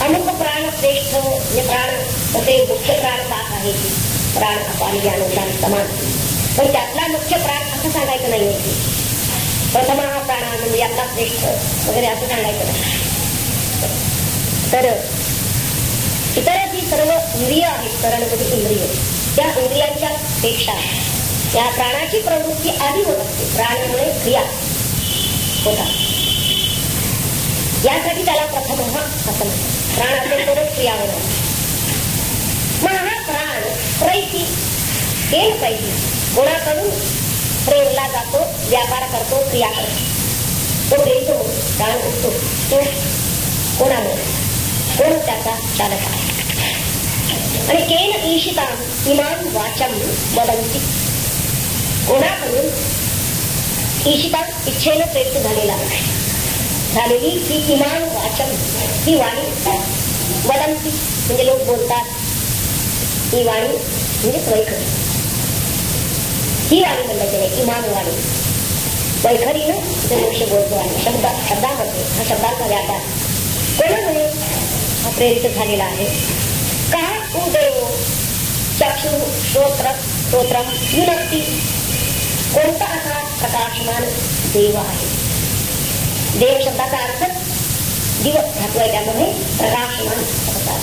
अमुक प्राण श्रेष्ठ म्हणजे प्राण तसे मुख्य प्राण 7 आहे. प्राण अपान ज्ञानोदान समान, पण त्यातला मुख्य प्राण असं सांगायचं नाही. प्रथम हा प्राण म्हणजे यातला श्रेष्ठ वगैरे असं सांगायचं नाही. तर इतर जी सर्व इंद्रिय आहेत, करणपदी इंद्रिय, त्या इंद्रियांच्या पेक्षा त्या प्राणाची प्रवृत्ती आधी होत असते. प्राणामुळे क्रिया होतात, यासाठी त्याला प्रथम असं म्हणतात. प्राण असेल तरच क्रिया होणार. मग हा प्राण प्रैती केलं पाहिजे. कोणाकडून प्रेरला जातो, व्यापार करतो, क्रिया करतो, तो प्रेरित प्राण उठतो, तो कोणामुळे, कोण त्याचा चालक आहे. आणि केन ईशिता इमान वाचम वदंती, कोणाकडून ईशिता इच्छेनं प्रेरित झालेली ही इमान वाचम, ही वाणी वदंती म्हणजे लोक बोलतात, ही वाणी म्हणजे वैखरी, ही वाणी म्हणलं गेले इमान वाणी. वैखरीनं जे मनुष्य बोलतो आहे शब्दामध्ये, हा शब्दांचा व्यापार कोणामुळे हा प्रेरित झालेला आहे. का उदयो चक्षु श्रोत्रम युनक्ती, कोणता असा प्रकाशमान देव आहे. देव शब्दाचा अर्थ दिवस धातू आहे, त्यामध्ये प्रकाशमान होतात.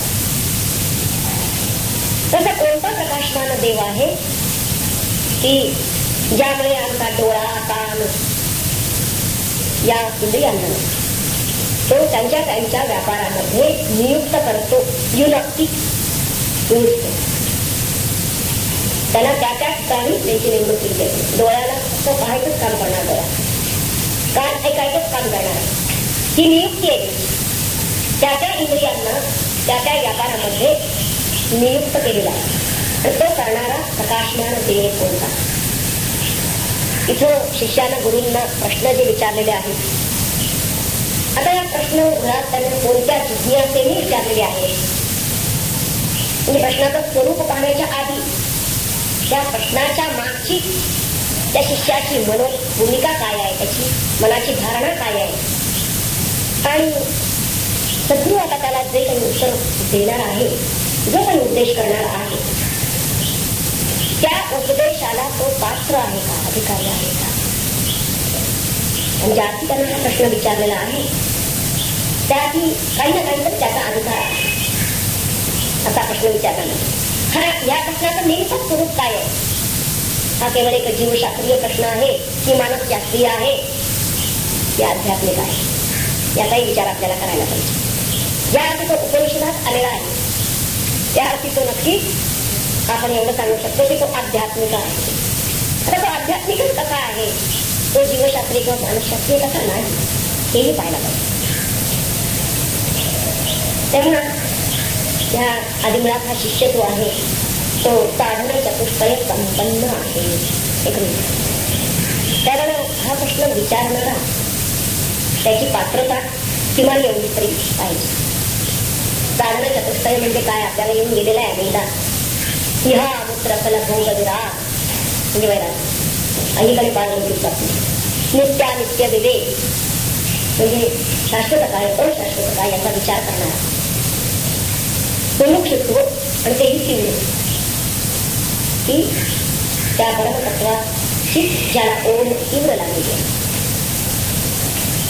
तसा कोणता प्रकाशमान देव आहे की ज्यामुळे आमचा डोळा कान या इंद्रियांना तो त्यांच्या व्यापारामध्ये नियुक्त करतो. युनक्ती, त्याला त्या ठिकाणी त्यांची निवडणूक केली जाते. डोळ्याला फक्त पाहायचंच काम करणार, डोळा कान ऐकायचंच काम करणार, ही नियुक्ती आहे. त्या इंद्रियांना त्या व्यापारामध्ये नियुक्त केलेला आहे. तो करणारा प्रकाशमान देव कोणता. इथं शिष्यानं गुरूंना प्रश्न जे विचारलेले आहेत, आता या प्रश्न घरात त्यांनी कोणत्या जिज्ञासेने विचारलेले आहे. म्हणजे प्रश्नाचं स्वरूप पाहण्याच्या आधी त्या प्रश्नाच्या मागची त्या शिष्याची भूमिका काय आहे, त्याची मनाची धारणा काय आहे, आणि सद्गुरू आता त्याला जे काही उत्तर देणार आहे, जो काही उपदेश करणार आहे, त्या उपदेशाला तो पात्र आहे का, अधिकारी आहे का. आणि ज्याची त्यांना हा प्रश्न विचारलेला आहे त्याआधी काही ना काही तर त्याचा अधिकार आहे असा प्रश्न विचारला. या प्रश्नाचं नेमकं स्वरूप काय आहे. हा केवळ एक जीवशास्त्रीय प्रश्न आहे की मानसशास्त्रीय आहे की आध्यात्मिक आहे, याचाही विचार आपल्याला करायला पाहिजे. ज्या अर्थी तो उपनिषदात आलेला आहे त्या अर्थी तो नक्की आपण एवढं सांगू शकतो की तो आध्यात्मिक आहे. आता तो आध्यात्मिकच कसा आहे, तो जीवशास्त्रीय किंवा मानसशास्त्रीय कसा नाही, हेही पाहायला पाहिजे. तेव्हा त्या आदिमुळात हा शिष्य जो आहे तो साधना चतुष्टय संपन्न आहे. कारण हा प्रश्न विचारणारा त्याची पात्रता किमान एवढी तरी पाहिजे. साधना चतुष्टय म्हणजे काय आपल्याला येऊन गेलेला आहे अनेकदा. ह्या मूत्रफल भोग विराग म्हणजे वैराग, अलीकडे पाळण्याची नित्यानित्य विवेक म्हणजे शाश्वत काय अशाश्वत काय याचा विचार करणारा मुमुक्षुत्व, आणि तेही तीव्र की त्या परमतत्वाची ज्याला ओढ तीव्र लागलेली आहे.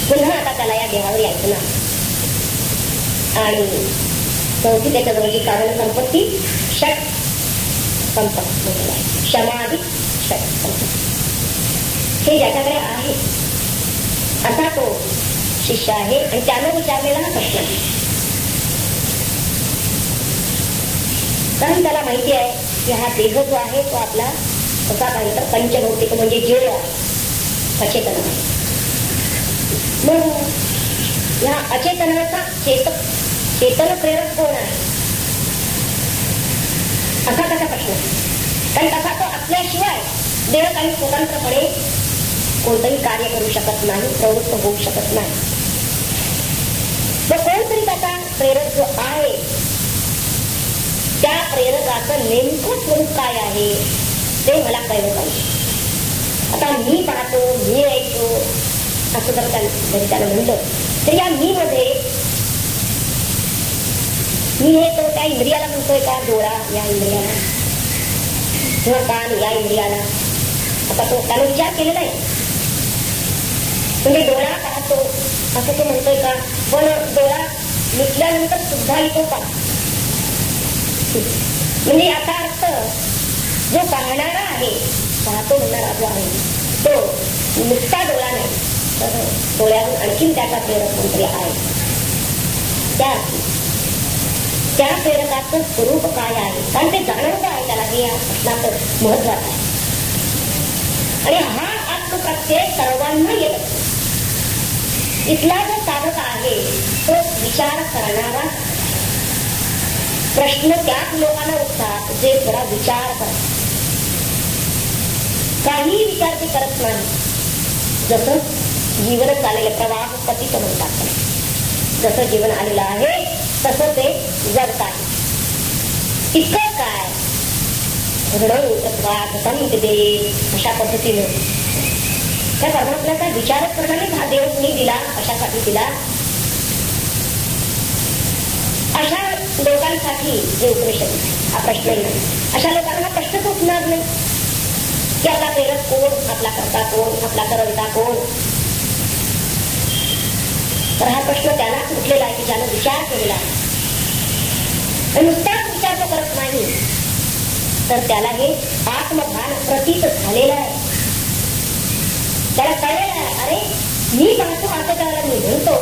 पुन्हा आता त्याला या देहावर यायचं नाही. आणि चौथी त्याच्याजवळची कारण संपत्ती षट संपत्ती म्हणजे आहे, क्षमाधी षट संपत्ती. हे ज्याच्याकडे आहे असा तो शिष्य आहे. आणि त्यानं विचारलेला हा प्रश्न आहे कारण त्याला माहिती आहे की हा देह जो आहे तो आपला कसा पाहिजे तर पंचभौतिक म्हणजे जीव आहे, अचेतन आहे. मग या अचेतनाचा चेतन प्रेरक कोण आहे असा कसा प्रश्न. कारण तसा तो असल्याशिवाय देह काही स्वतंत्रपणे कोणतंही कार्य करू शकत नाही, प्रवृत्त होऊ शकत नाही. मग कोणतरी त्याचा प्रेरक जो आहे त्या प्रेरकाचं नेमकं स्वरूप काय आहे ते मला कळलं पाहिजे. आता मी पाहतो, मी ऐकतो असं जर जरी त्याला म्हणलं तर या मी मध्ये मी हे तो त्या इंद्रियाला म्हणतोय का, डोळा या इंद्रियाला किंवा कान या इंद्रियाला. आता तो त्याला विचार केलेला आहे म्हणजे डोळा पाहतो असं तो म्हणतोय का, पण डोळा मिटल्यानंतर सुद्धा येतो का. म्हणजे याचा अर्थ जो पाहणारा आहे, पाहतो म्हणणारा जो आहे तो नुसता डोळा नाही तर डोळ्यातून आणखीन त्याचा प्रेरक कोणतरी आहे. त्या प्रेरकाचं स्वरूप काय आहे, कारण ते जाणवतं आहे त्याला हे या प्रश्नाचं महत्वाचं आहे. आणि हा आत्मप्रत्यय सर्वांना येत. इथला जो साधक आहे तो विचार करणारा. प्रश्न त्याच लोकांना उठतात जे थोडा विचार करतात. काही विचार ते करत नाही. जसं जीवन चाललेलं प्रवाह पतित म्हणतात. जसं जीवन आलेलं आहे तसं ते जगत आहे. इतकं काय अशा पद्धतीने त्या परमात्म्याचा विचारच करणारे हा देव कुणी दिला, कशासाठी दिला. अशा लोकांसाठी जे उपनिषद हा प्रश्न नाही. अशा लोकांना प्रश्नच उठणार नाही की आपला प्रेरक कोण, आपला कर्ता कोण, आपला करविता कोण. तर हा प्रश्न त्यालाच उठलेला आहे की ज्यानं विचार केलेला आहे. नुसताच विचार तो करत नाही तर त्याला हे आत्मभान प्रतीत झालेलं आहे. त्याला कळलेलं आहे अरे मी पाहतो आता त्याला मी म्हणतो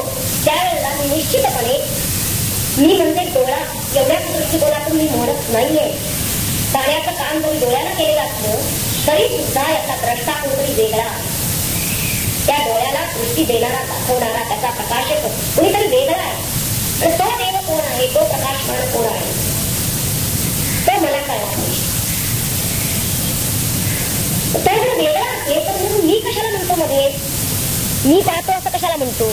त्यावेळेला मी निश्चितपणे मी म्हणजे डोळा एवढ्या दृष्टिकोनातून मी म्हणत नाहीये. पाण्याचं काम जरी डोळ्याला केलेलं असलं तरी सुद्धा याचा द्रष्टा कोणतरी वेगळा, त्या डोळ्याला दृष्टी देणारा, दाखवणारा, त्याचा प्रकाशक कुणीतरी वेगळा आहे. आणि तो देव कोण आहे, तो प्रकाशमान कोण आहे तो मला कळला पाहिजे. तो जर वेगळा असेल तर म्हणून मी कशाला म्हणतो मध्ये, मी पाहतो असं कशाला म्हणतो.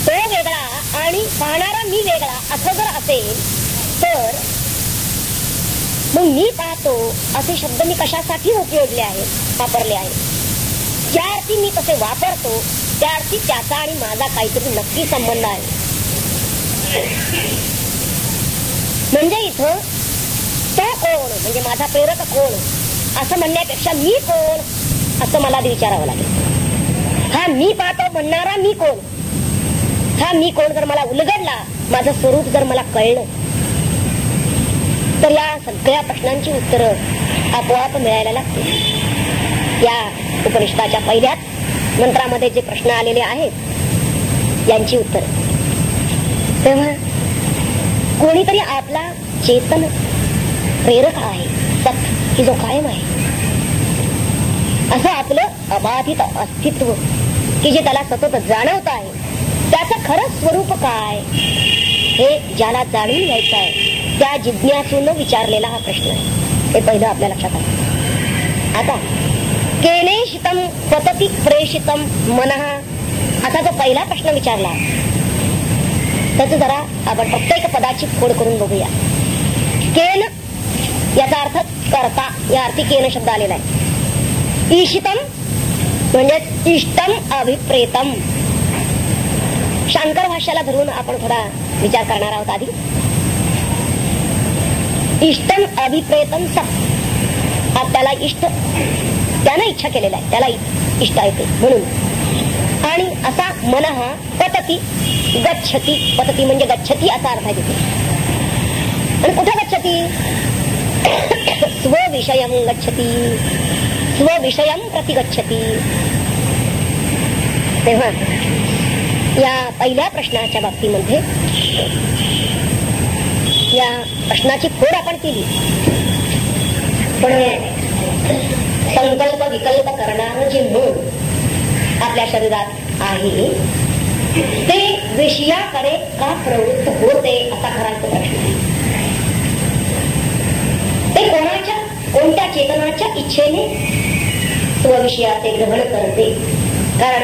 तो वेगळा आणि पाहणारा मी वेगळा असं जर असेल तर मग मी पाहतो असे शब्द मी कशासाठी उपयोगले आहेत, वापरले आहेत. ज्या अर्थी मी तसे वापरतो त्या अर्थी त्याचा आणि माझा काहीतरी नक्की संबंध आहे. म्हणजे इथं तो कोण म्हणजे माझा प्रेरक कोण असं म्हणण्यापेक्षा मी कोण असं मला विचारावं लागेल. हा मी पाहतो म्हणणारा मी कोण, हा मी कोण जर मला उलगडला, माझं स्वरूप जर मला कळलं तर या सगळ्या प्रश्नांची उत्तरं आपोआप मिळायला लागतील. या उपनिषदाच्या पहिल्याच मंत्रामध्ये जे प्रश्न आलेले आहेत यांची उत्तर. तेव्हा कोणीतरी आपला चेतन प्रेरक आहे, सत की जो कायम आहे, असं आपलं अबाधित अस्तित्व की जे त्याला सतत जाणवत आहे, त्याचं खरं स्वरूप काय हे ज्याला जाणून घ्यायचं आहे त्या जिज्ञासून विचारलेला हा प्रश्न आहे. हे पहिलं आपल्या लक्षात आहे. आता केनेशितम पतती प्रेषितम मनः असा जो पहिला प्रश्न विचारला त्याच जरा आपण प्रत्येक पदाची फोड करून बघूया. केन याचा अर्थ करता, या अर्थी केन शब्द आलेला आहे. ईशितम म्हणजे इष्टम अभिप्रेतम. शांकर भाष्याला धरून आपण थोडा विचार करणार आहोत. आधी इष्टम अभिप्रेतम सत, त्याला इष्ट त्यानं इच्छा केलेला आहे, त्याला इष्ट आहे ते म्हणून. आणि असा मनः पतती गच्छती, पतती म्हणजे गच्छती असा अर्थ आहे तिथे. आणि कुठे गच्छती, स्वविषयम गच्छती, स्वविषयम प्रति गच्छती. तेव्हा या पहिल्या प्रश्नाच्या बाबतीमध्ये या प्रश्नाची फोड आपण केली, पण संकल्प विकल्प करणारं जे मन आपल्या शरीरात आहे ते विषयाकडे का प्रवृत्त होते असा खराचा प्रश्न आहे. ते कोणत्या चेतनाच्या इच्छेने स्वविषयाचे ग्रहण करते. कारण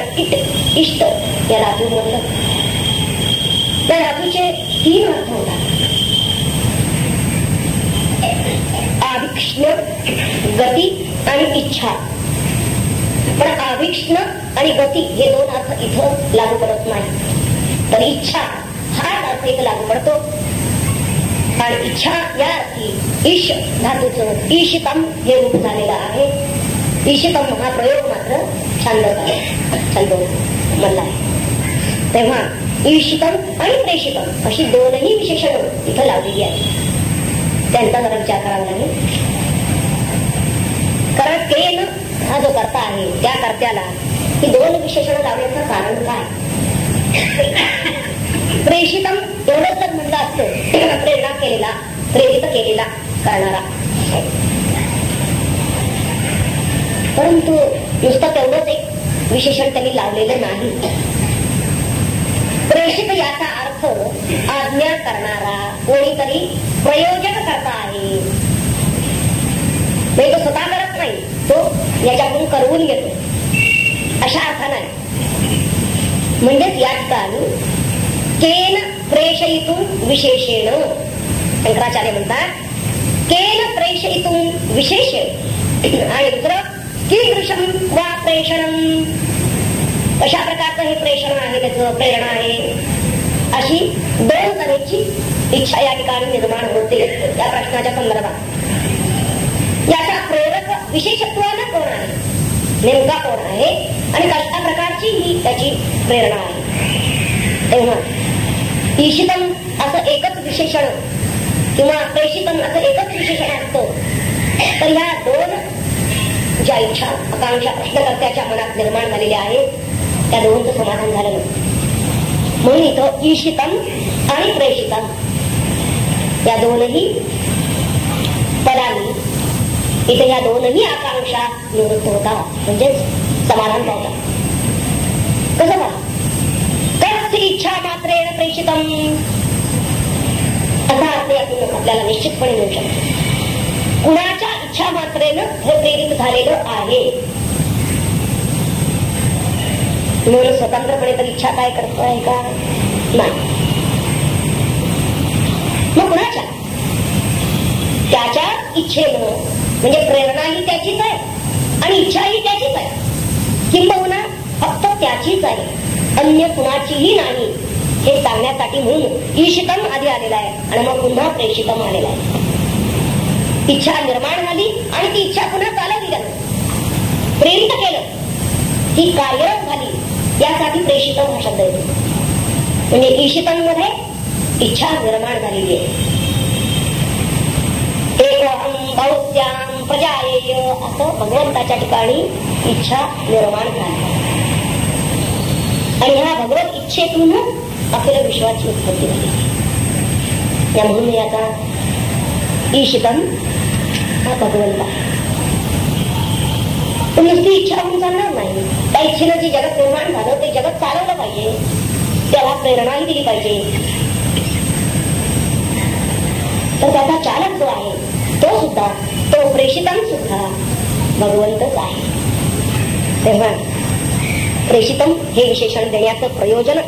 इष्ट या धातू म्हणतात, त्या धातूचे 3 अर्थ होतात. आविक्ष्ण, गती आणि इच्छा. पण आविक्ष्ण आणि गती हे 2 अर्थ इथं लागू पडत नाही, तर इच्छा हा अर्थ इथं लागू पडतो. आणि इच्छा या अर्थी ईश धातूचं ईशितम हे रूप झालेलं आहे. ईशितम हा प्रयोग मात्र छंदच आहे, छंद म्हणला आहे. तेव्हा ईशितम आणि प्रेषितम अशी 2ही विशेषणं इथं लावलेली आहेत. त्यांचा जरा विचार करावा लागेल. कारण केन हा जो कर्ता आहे त्या कर्त्याला ही 2 विशेषणं लावण्याचं कारण काय. प्रेषितम एवढंच जर म्हणलं असतं, प्रेरणा केलेला, प्रेरित केलेला करणारा. परंतु नुसतं तेवढंच एक विशेषण त्यांनी लावलेलं नाही. प्रेषित याचा अर्थ आज्ञा करणारा, कोणीतरी प्रयोजन करता आहे. नाही तो स्वतः करत नाही, तो याच्याकडून करवून घेतो अशा अर्थानं आहे. म्हणजेच या ठिकाणी केन प्रेषयितुं विशेषेण, शंकराचार्य म्हणतात केन प्रेषयितुं विशेषेण. आणि दुसरं कीदृशं वा प्रेषणं, कशा प्रकारचं हे प्रेषण आहे, त्याचं प्रेरणा आहे, अशी दोन तऱ्हेची इच्छा या ठिकाणी निर्माण होते या प्रश्नाच्या संदर्भात. याचा प्रेरक विशेषत्वानं कोण आहे, नेमका कोण आहे आणि कशा प्रकारची ही त्याची प्रेरणा आहे. तेव्हा ईशितम असं एकच विशेषण किंवा प्रेषितम असं एकच विशेषण असतं, तर ह्या दोन ज्या इच्छा आकांक्षा प्रश्नकर्त्याच्या मनात निर्माण झालेल्या आहेत त्या दोनचं समाधान झालं नसतं. म्हणून इथं ईशितम आणि प्रेषितम या दोनही पदांनी इथे या दोनही आकांक्षा निवृत्त होतात, म्हणजेच समाधान पावतात. कसं बघा, कस्य इच्छा मात्रेण प्रेषितम असा अर्थ यातून आपल्याला निश्चितपणे मिळू शकतो. कुणाच्या इच्छा मात्रेनं हे प्रेरित झालेलं आहे. म्हणून स्वतंत्रपणे तर इच्छा काय करतो आहे का, नाही. मग कुणाच्या, त्याच्या इच्छेनं, म्हणजे प्रेरणा ही त्याचीच आहे आणि इच्छा ही त्याचीच आहे, किंबहुना फक्त त्याचीच आहे, अन्य कुणाचीही नाही हे सांगण्यासाठी म्हणून ईशितम आधी आलेला आहे आणि मग पुन्हा प्रेषितम आलेला आहे. इच्छा निर्माण झाली आणि ती इच्छा पुन्हा चालवली गेली, प्रेरित केलं, ती कार्यरत झाली, यासाठी प्रेषितम हा शब्द येतो. म्हणजे ईशितम मध्ये इच्छा निर्माण झालेली आहे. एकोहम भवत्याम प्रजायेय असं भगवंताच्या ठिकाणी इच्छा निर्माण झाली आणि ह्या भगवत इच्छेतून आपल्या विश्वाची उत्पत्ती झाली. त्या म्हणून याचा ईशितम हा भगवंता. पण नुसती इच्छा होऊन चालणार नाही. त्या इच्छेनं जे जगत निर्माण झालं ते जगत चालवलं पाहिजे, त्याला प्रेरणाही दिली पाहिजे. तर त्याचा चालक जो आहे तो सुद्धा, तो प्रेषितम सुद्धा भगवंतच आहे. तेव्हा प्रेषितम हे विशेषण देण्याचं प्रयोजन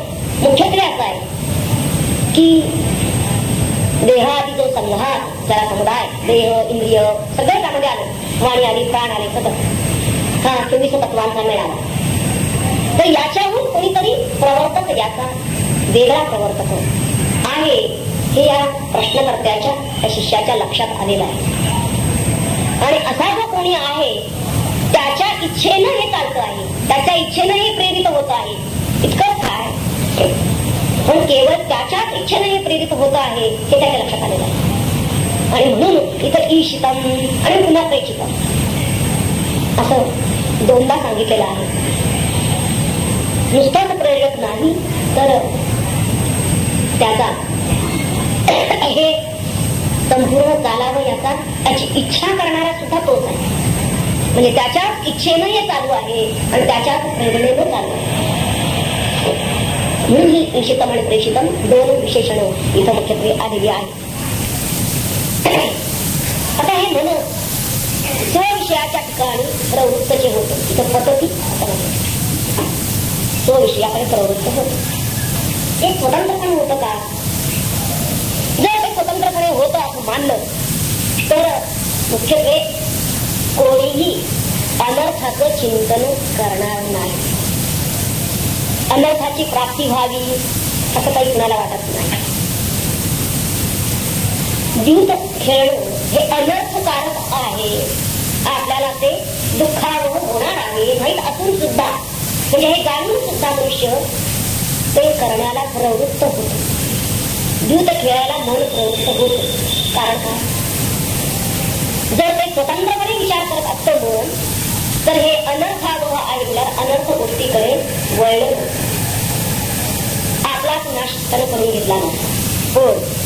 मुख्यत्वे असं आहे की देहादी जो संघात, जरा समुदाय, देह, इंद्रिय सगळं त्यामध्ये आलं, वाणी आली, प्राण आले, सतत हा 24 तत्वांचा मिळाला. तर याच्याहून कोणीतरी प्रवर्तक, याचा वेगळा प्रवर्तक आहे हे या प्रश्नकर्त्याच्या, त्या शिष्याच्या लक्षात आलेलं आहे. आणि असा जो कोणी आहे त्याच्या इच्छेनं हे चालतं आहे, त्याच्या इच्छेनं हे प्रेरित होत आहे, इतकंच काय, पण केवळ त्याच्याच इच्छेनं हे प्रेरित होत आहे हे त्याच्या लक्षात आलेलं आहे. आणि म्हणून इथं ईशितम आणि पुन्हा प्रेषितम असं दोनदा सांगितलेलं आहे. नुसताच प्रेरक नाही तर त्याचा हे संपूर्ण चालावं याचा, त्याची इच्छा करणारा सुद्धा तोच आहे. म्हणजे त्याच्याच इच्छेनं हे चालू आहे आणि त्याच्याच प्रेरणेनं चालू आहे. म्हणून ही ईशितम आणि प्रेषितम दोन विशेषणं इथं मुख्यत्वे आलेली आहेत. आता हे मन स्वविषयाच्या ठिकाणी प्रवृत्त जे होतं, तिथं पद्धती स्वविषयाकडे प्रवृत्त होत. हे स्वतंत्रपणे होतं का? जर ते स्वतंत्रपणे होतं असं मानलं तर मुख्यत्वे कोणीही अनर्थाचं चिंतन करणार नाही. अनर्थाची प्राप्ती व्हावी असं काही कुणाला वाटत नाही. द्यूत खेळणं हे अनर्थकारक आहे, आपल्याला ते दुःखावह होणार आहे माहीत असून सुद्धा, म्हणजे हे जाणून सुद्धा मनुष्य ते करण्याला प्रवृत्त होत. द्यूत खेळायला मन प्रवृत्त होत. कारण काय? जर ते स्वतंत्रपणे विचार करत असतं मन, तर हे अनर्थावह ऐकल्यावर अनर्थ गोष्टीकडे वळलं, आपलाच नाश त्यानं करून घेतला नसता. पण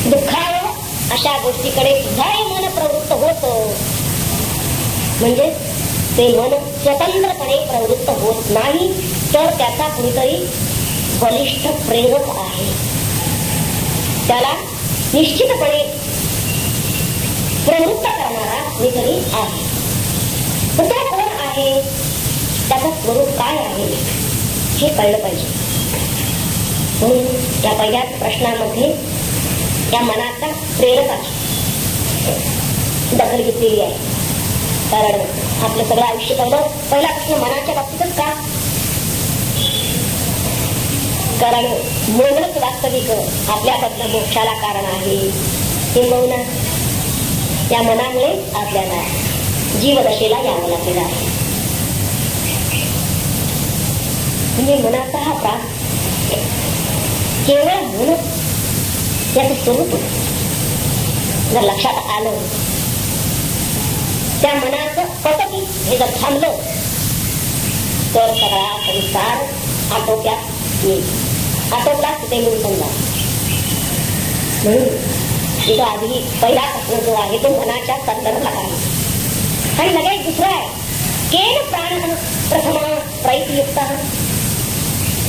दुःखावह अशा गोष्टीकडे सुद्धा हे मन प्रवृत्त होत, म्हणजे ते मन स्वतंत्रपणे प्रवृत्त होत नाही, तर त्याचा कुणीतरी बलिष्ठ प्रेरक आहे, त्याला निश्चितपणे प्रवृत्त करणारा कुणीतरी आहे. तर तो कोण आहे, त्याचं स्वरूप काय आहे हे कळलं पाहिजे. म्हणून या पहिल्या प्रश्नामध्ये या मनाचा प्रेरकाची दखल घेतलेली आहे. कारण आपलं सगळं आयुष्य पहिला प्रश्न मनाच्या बाबतीतच का? कारण मनच वास्तविक आपल्याबद्दल मोक्षाला कारण आहे. किंबहुना या मनामुळे आपल्याला जीवदशेला यावं लागलेलं आहे. म्हणजे मनाचा हा प्राण केवळ मन याचं स्वरूप जर लक्षात आलं, त्या मनाचं पटकी हे जर थांबलं, तर सगळा संसार आटोक्यात येईल. आटोपला तिथे म्हणून समजा. म्हणून तिथं आधी पहिला प्रश्न जो आहे तो मनाच्या संदर्भात आहे. आणि लगेच दुसरा आहे, केन प्राण प्रथमा प्रयत्नयुक्त.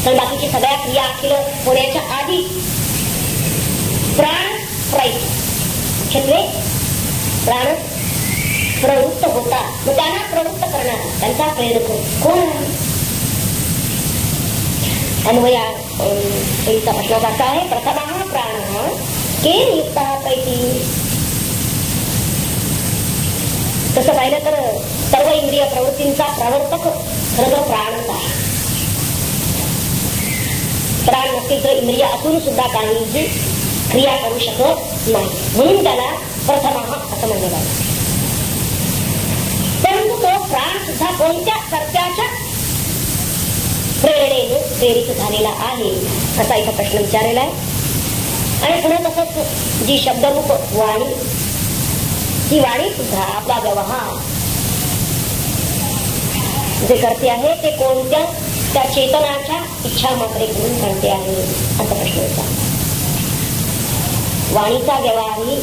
तर बाकीची सगळ्या क्रिया अखिल होण्याच्या आधी प्राण प्रयत्न मुख्यत्वे प्राण प्रवृत्त होता. मग त्यांना प्रवृत्त करणारा त्यांचा प्रेरक कोण आहे? अन्वया पहिला प्रश्न असा आहे, प्रथमः प्राणः केन युक्तः प्रयती. तसं पाहिलं तर सर्व इंद्रिय प्रवृत्तींचा प्रवर्तक खरं तर प्राणच आहे. प्राण नसतील तर इंद्रिय असून सुद्धा काहीही क्रिया करू शकत नाही, म्हणून त्याला प्रथमः असं म्हणलं जातं. परंतु तो प्राण सुद्धा कोणत्या कर्त्याच्या प्रेरणेने प्रेरित झालेला आहे असा इथं प्रश्न विचारलेला आहे. आणि पुढे तसंच जी शब्दरूप वाणी, ही वाणी सुद्धा आपला व्यवहार जे करते आहे ते कोणत्या त्या चेतनाच्या इच्छा मात्रे घेऊन करते आहे असा प्रश्न होता. वाणीचा व्यवहारही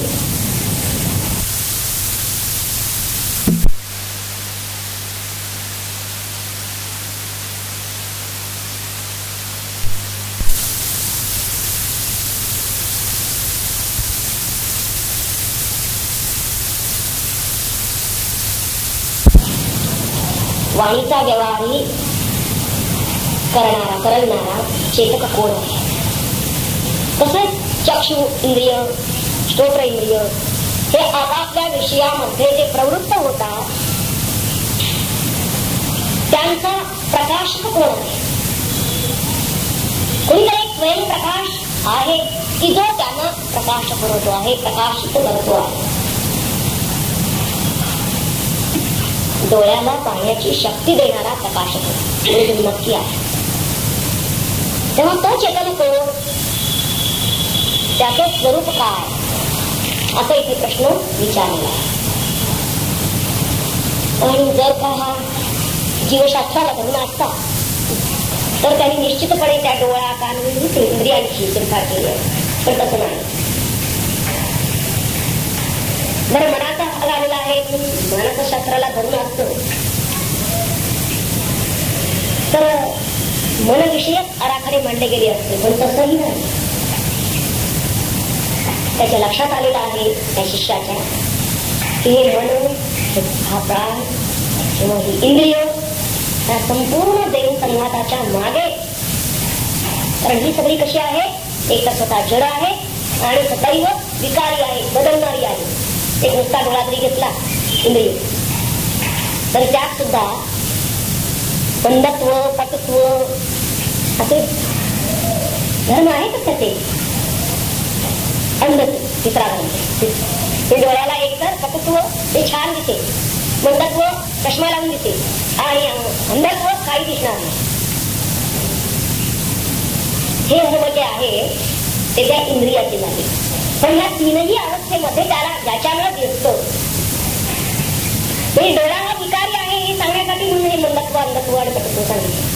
करणारा चेतक कोण आहे. तसंच चक्षु इंद्रिय, श्रोत्र इंद्रिय हे आपापल्या विषयामध्ये जे प्रवृत्त होतात त्यांचा प्रकाशक कोण आहे. कोणीतरी एक स्वयंप्रकाश आहे की जो त्यांना प्रकाश करतो आहे, प्रकाशित करतो आहे. डोळ्याला पाहण्याची शक्ती देणारा प्रकाशक नक्की आहे. तेव्हा तो चेतन कोण, त्याचं स्वरूप काय असा इथे प्रश्न विचारला. आणि जर का हा जीवशास्त्राला धरून असता तर त्यांनी निश्चितपणे त्या डोळा कान इंद्रियांची चिंता केली आहे, पण तसं नाही. बरं, मनाचा भाग आलेला आहे, मनाचं शास्त्राला धरून असतं तर मनविषयक आराखडे मांडले गेले असते, पण तसंही नाही. त्याच्या लक्षात आलेलं आहे त्या शिष्याच्या की हे मन, हा प्राण किंवा ही इंद्रिय त्या संपूर्ण देव संघाताच्या मागे, कारण ही सगळी कशी आहे, एक तर स्वतः जड आहे आणि सदैव विकारी आहे, बदलणारी आहे. एक नुसता डोळा जरी घेतला इंद्रिय तर त्यात सुद्धा बंधत्व, पटत्व असे धर्म आहेतच. त्याचे अंधत्व, तिसरा ते डोळ्याला एक तर पटत्व ते छान दिसे, बंधत्व चष्मा लावून दिसे आणि अंधत्व काही दिसणार नाही. हे धर्म जे आहे ते त्या इंद्रियाचे आहे. पण या तीनही अवस्थेमध्ये त्याला ज्याच्यामुळे दिसतो हे डोळा हा विकारी आहे हे सांगण्यासाठी म्हणून हे मंदत्व, अंधत्व आणि पटत्व सांगितलं.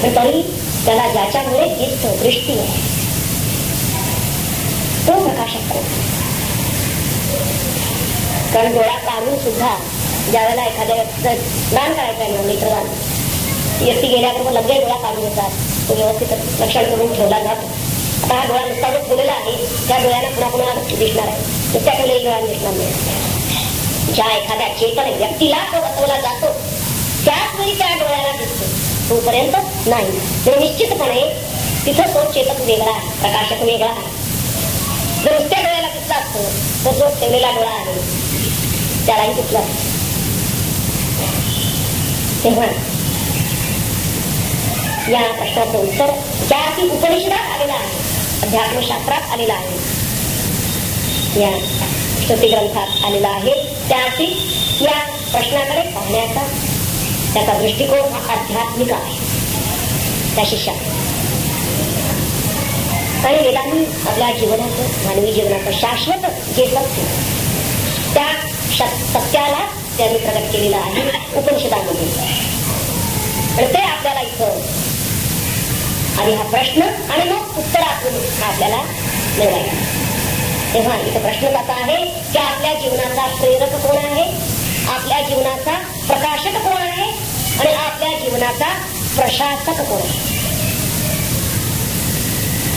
पण तरी त्याला ज्याच्यामुळे दिसतो दृष्टी आहे तो प्रकाशक कोण? कारण डोळा काढून सुद्धा ज्या वेळेला एखाद्या दान करायचं आहे, नेत्रदान, व्यक्ती गेल्याबरोबर लगेच डोळा काढून येतात, तो व्यवस्थित लक्षण करून ठेवला जातो. आता हा डोळा नुसता जो ठेवलेला आहे त्या डोळ्याला पुन्हा पुन्हा दिसणार आहे, नुसत्या ठेवलेल्या डोळ्याला दिसणार नाही. ज्या एखाद्या चेतन व्यक्तीला तो बसवला जातो त्याच वेळी त्या डोळ्याला दिसतो, तोपर्यंत नाही. तर निश्चितपणे तिथं तो चेतक वेगळा आहे, प्रकाशक वेगळा आहे. जर नुसत्या डोळ्याला दिसला असतो तर जो ठेवलेला डोळा आहे त्यालाही दिसला. तेव्हा या प्रश्नाचं उत्तर ज्याची उपनिषदात आलेला आहे, अध्यात्मशास्त्रात आलेला आहे, या श्रुती ग्रंथात आलेला आहे, त्याची या प्रश्नाकडे पाहण्याचा त्याचा दृष्टिकोन हा आध्यात्मिक आहे त्या शिष्याचा. आणि वेदांनी आपल्या जीवनाचं, मानवी जीवनाचं शाश्वत जे सत्य, त्या सत्याला त्यांनी प्रगट केलेलं आहे उपनिषदामध्ये. आणि ते आपल्याला इथं आधी हा प्रश्न आणि मग उत्तरातून आपल्याला मिळवायचा. तेव्हा इथं प्रश्न असा आहे की आपल्या जीवनाचा प्रेरक कोण आहे, आपल्या जीवनाचा प्रकाशक कोण आहे आणि आपल्या जीवनाचा प्रशासक कोण आहे.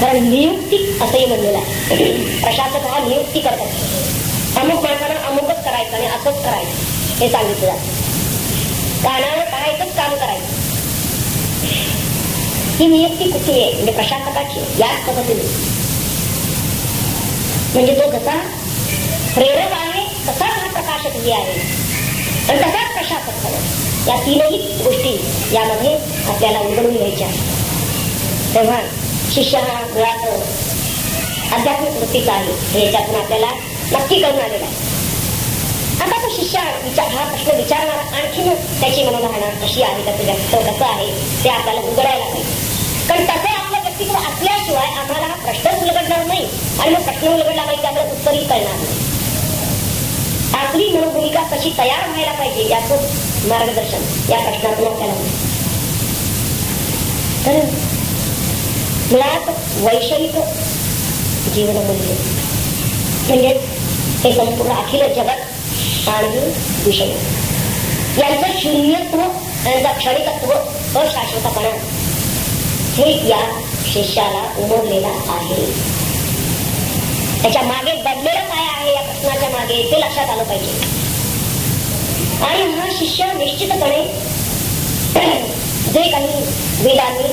कारण नियुक्ती असंही म्हणलेलं आहे. प्रशासक हा नियुक्ती करतात, अमुक माणसानं अमुकच करायचं आणि असंच करायचं हे सांगितलं जातं. कानानं करायचंच काम करायचं, ही नियुक्ती कुठली आहे? म्हणजे प्रशासकाची. याच पद्धतीने म्हणजे तो जसा प्रेरक आहे तसाच हा प्रकाशकही आहे आणि तसाच प्रशासक हवा. या तीनही गोष्टी यामध्ये आपल्याला उलगडून घ्यायच्या आहेत. तेव्हा शिष्य हा मुळात आध्यात्मिक वृत्तीचा आहे हे याच्यातून आपल्याला नक्की करून आलेला आहे. आता तो शिष्य हा प्रश्न विचारणारा आणखी त्याची मनोधारणा कशी आहे, त्याचं व्यक्तित्व कसं आहे ते आपल्याला उलगडायला पाहिजे. कारण तसे आपलं व्यक्तित्व असल्याशिवाय आम्हाला हा प्रश्नच उलगडणार नाही आणि मग प्रश्न उलगडला पाहिजे आपल्याला उत्तरही कळणार नाही. आपली मनोभूमिका कशी तयार व्हायला पाहिजे याचं मार्गदर्शन या प्रश्नातून आपल्याला होईल. तर मुळात वैषयिक जीवनमूल्य म्हणजे हे संपूर्ण अखिल जगत आणि विषय यांचं शून्यत्व, यांचा क्षणिकत्व, अशाश्वतपणा हे या शिष्याला उमरलेला आहे. त्याच्या मागे दडलेलं काय आहे या प्रश्नाच्या मागे ते लक्षात आलं पाहिजे. आणि हा शिष्य निश्चितपणे जे काही वेदांनी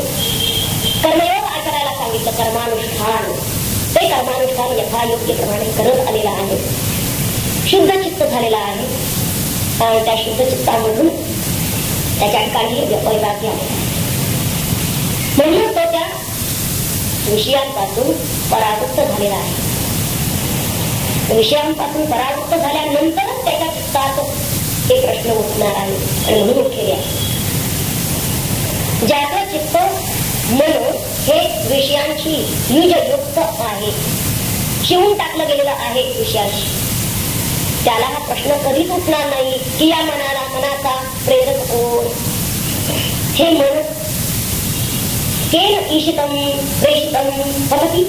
कर्मयोग आचरायला सांगितलं, कर्मानुष्ठान, ते कर्मानुष्ठान यथायोग्य प्रमाणे करत आलेला आहे, शुद्ध चित्त झालेला आहे. आणि त्या शुद्ध चित्तामधून त्याच्या ठिकाणी वैराग्य आहे. म्हणून तो त्या विषयांपासून परावृत्त झालेला आहे. विषयांपासून परावृत्त झाल्यानंतरच त्याच्या चित्तात हे प्रश्न उठणार आहे आणि म्हणून उठलेले आहे. ज्याचं चित्त मन हे विषयांची युजयुक्त आहे, शिवून टाकलं गेलेलं आहे विषयांशी, त्याला हा प्रश्न कधीच उठणार नाही की या मनाचा प्रेरक कोण. हे मन केन ईशितम प्रेषितम पठती